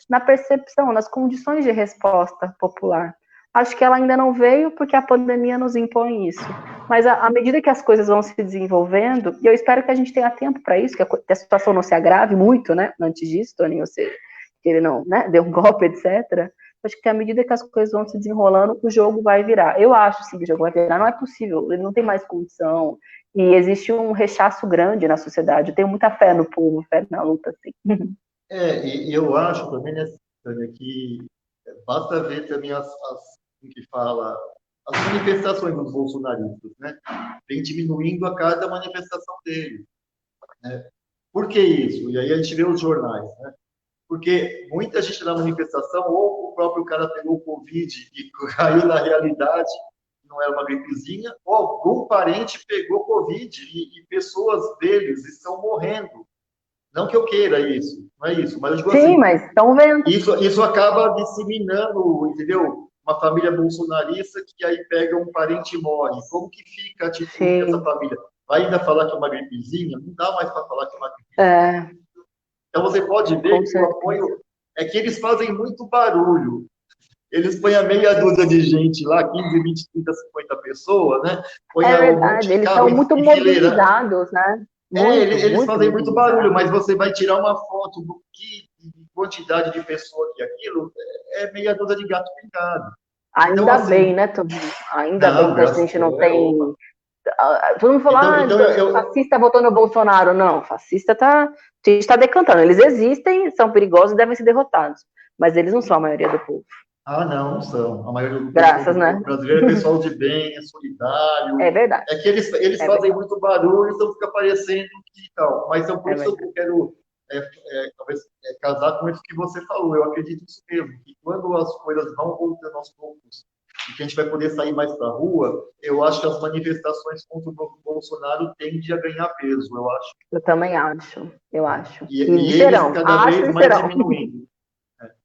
na percepção, nas condições de resposta popular. Acho que ela ainda não veio porque a pandemia nos impõe isso. Mas à medida que as coisas vão se desenvolvendo, e eu espero que a gente tenha tempo para isso, que a situação não se agrave muito, né, antes disso, Toninho, ou seja, que ele não, né, deu um golpe, etc. Acho que à medida que as coisas vão se desenrolando, o jogo vai virar. Eu acho, sim, que o jogo vai virar. Não é possível, ele não tem mais condição. E existe um rechaço grande na sociedade. Eu tenho muita fé no povo, fé na luta, assim. E eu acho também, né, Tânia, que basta ver também como que fala, as manifestações dos bolsonaristas, né? Vem diminuindo a cada manifestação deles, né? Por que isso? E aí a gente vê os jornais, né? Porque muita gente na manifestação, ou o próprio cara pegou o Covid e caiu na realidade, não era uma gripezinha, ou algum parente pegou Covid e pessoas deles estão morrendo. Não que eu queira isso, não é isso, mas eu digo Sim, assim, mas estão vendo. isso acaba disseminando, entendeu? Uma família bolsonarista que aí pega um parente e morre. Como que fica a atitude dessa Sim. família? Vai ainda falar que é uma gripezinha? Não dá mais para falar que é uma gripezinha. É, Então você pode ver com que o certeza. apoio é que eles fazem muito barulho. Eles põem a meia dúzia de gente lá, 15, 20, 30, 50 pessoas, né? Põe É um monte verdade, de eles carro são muito enfileirado. mobilizados, né? Muito, Eles muito fazem muito barulho, mobilizados. mas você vai tirar uma foto do que de quantidade de pessoa que aquilo é meia dúzia de gato pingado. Então, Ainda bem, assim, né, Tobi? Ainda bem não, que a graças gente a não Deus, tem. opa. Todo mundo fala, Então fascista votou no Bolsonaro. Não, fascista tá. A gente está decantando. Eles existem, são perigosos e devem ser derrotados. Mas eles não são a maioria do povo. não, não são. A maioria do pessoal Graças, do né? povo brasileiro é pessoal de bem, é É solidário. verdade. É que eles É fazem verdade. muito barulho, então fica parecendo que tal. Mas então, por É isso verdade. eu quero talvez casar com isso que você falou. Eu acredito nisso mesmo, que quando as coisas vão voltando aos poucos e que a gente vai poder sair mais para a rua, eu acho que as manifestações contra o Bolsonaro tendem a ganhar peso, eu acho. Eu também acho. Eu acho. E E eles serão. cada Acho vez e mais serão. diminuindo.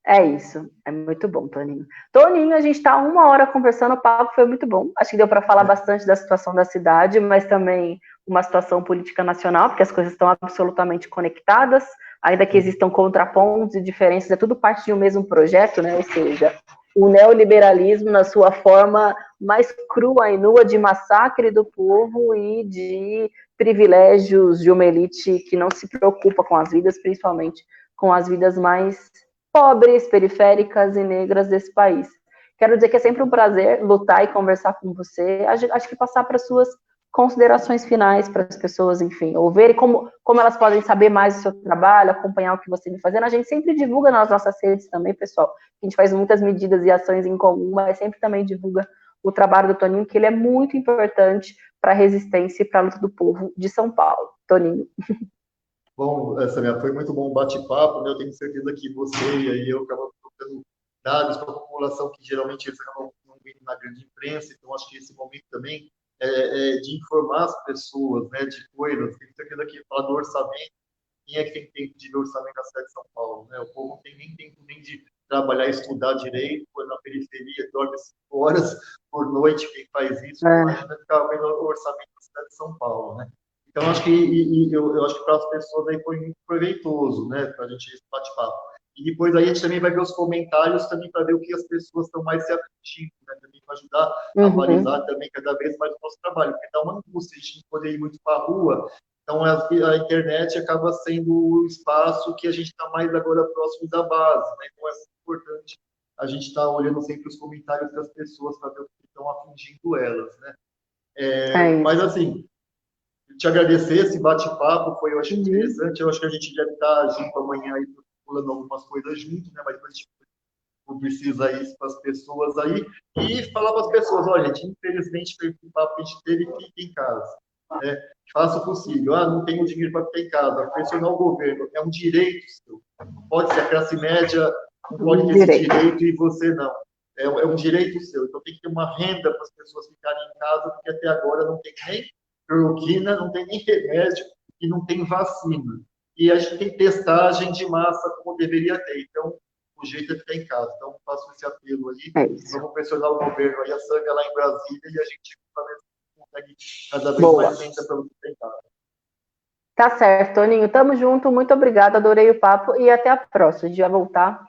É isso. É muito bom, Toninho. Toninho, a gente está 1 hora conversando, o papo foi muito bom. Acho que deu para falar É. bastante da situação da cidade, mas também uma situação política nacional, porque as coisas estão absolutamente conectadas, ainda que existam contrapontos e diferenças, é tudo parte de um mesmo projeto, né? Ou seja, o neoliberalismo na sua forma mais crua e nua de massacre do povo e de privilégios de uma elite que não se preocupa com as vidas, principalmente com as vidas mais pobres, periféricas e negras desse país. Quero dizer que é sempre um prazer lutar e conversar com você. Acho que passar para suas considerações finais para as pessoas, enfim, ou verem como elas podem saber mais do seu trabalho, acompanhar o que você vem fazendo. A gente sempre divulga nas nossas redes também, pessoal. A gente faz muitas medidas e ações em comum, mas sempre também divulga o trabalho do Toninho, que ele é muito importante para a resistência e para a luta do povo de São Paulo. Toninho. Bom, Samia, foi muito bom o bate-papo, né? Eu tenho certeza que você e aí eu acabamos trocando dados para a população que geralmente eles acabam não vendo na grande imprensa, então acho que esse momento também é de informar as pessoas, né, de coisas. Tenho certeza que falar do orçamento, quem é que tem tempo de ver orçamento na cidade de São Paulo, né? O povo não tem nem tempo nem de trabalhar e estudar direito, foi na periferia, dorme 5 horas por noite, quem faz isso, imagina ficar vendo o orçamento da cidade de São Paulo, né? Então, acho que eu acho que para as pessoas aí foi muito proveitoso, né, para a gente esse bate-papo. E depois aí a gente também vai ver os comentários também para ver o que as pessoas estão mais se afligindo, né, também para ajudar a balizar também cada vez mais o nosso trabalho, porque dá uma angústia a gente não poder ir muito para a rua, então a internet acaba sendo o espaço que a gente está mais agora próximo da base, né, então é importante a gente estar olhando sempre os comentários das pessoas para ver o que estão afligindo elas, né. Mas assim, te agradecer esse bate-papo, foi, eu acho interessante, eu acho que a gente deve estar junto amanhã aí, pulando algumas coisas juntos, né, mas depois a gente precisa isso para as pessoas aí, e falar para as pessoas, olha, gente, infelizmente, o papo que a gente teve, fique em casa, né, faça o possível, não tenho dinheiro para ficar em casa, pressionar o governo, é um direito seu, pode ser a classe média, não pode ter esse direito e você não, é um direito seu, então tem que ter uma renda para as pessoas ficarem em casa, porque até agora não tem nem cloroquina, não tem nem remédio e não tem vacina. E a gente tem testagem de massa como deveria ter. Então, o jeito é ficar em casa. Então, faço esse apelo aí. É isso. Vamos pressionar o governo aí, a Sâmia lá em Brasília, e a gente consegue cada vez Boa. mais renda para você ficar em casa. Tá certo, Toninho. Tamo junto. Muito obrigada. Adorei o papo e até a próxima. A gente vai voltar.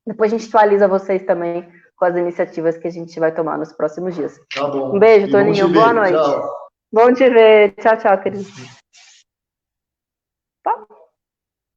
Depois a gente atualiza vocês também com as iniciativas que a gente vai tomar nos próximos dias. Tá bom. Um beijo, E bom Toninho. te Boa ver. noite. Tchau. Bom te ver. Tchau, tchau, querido.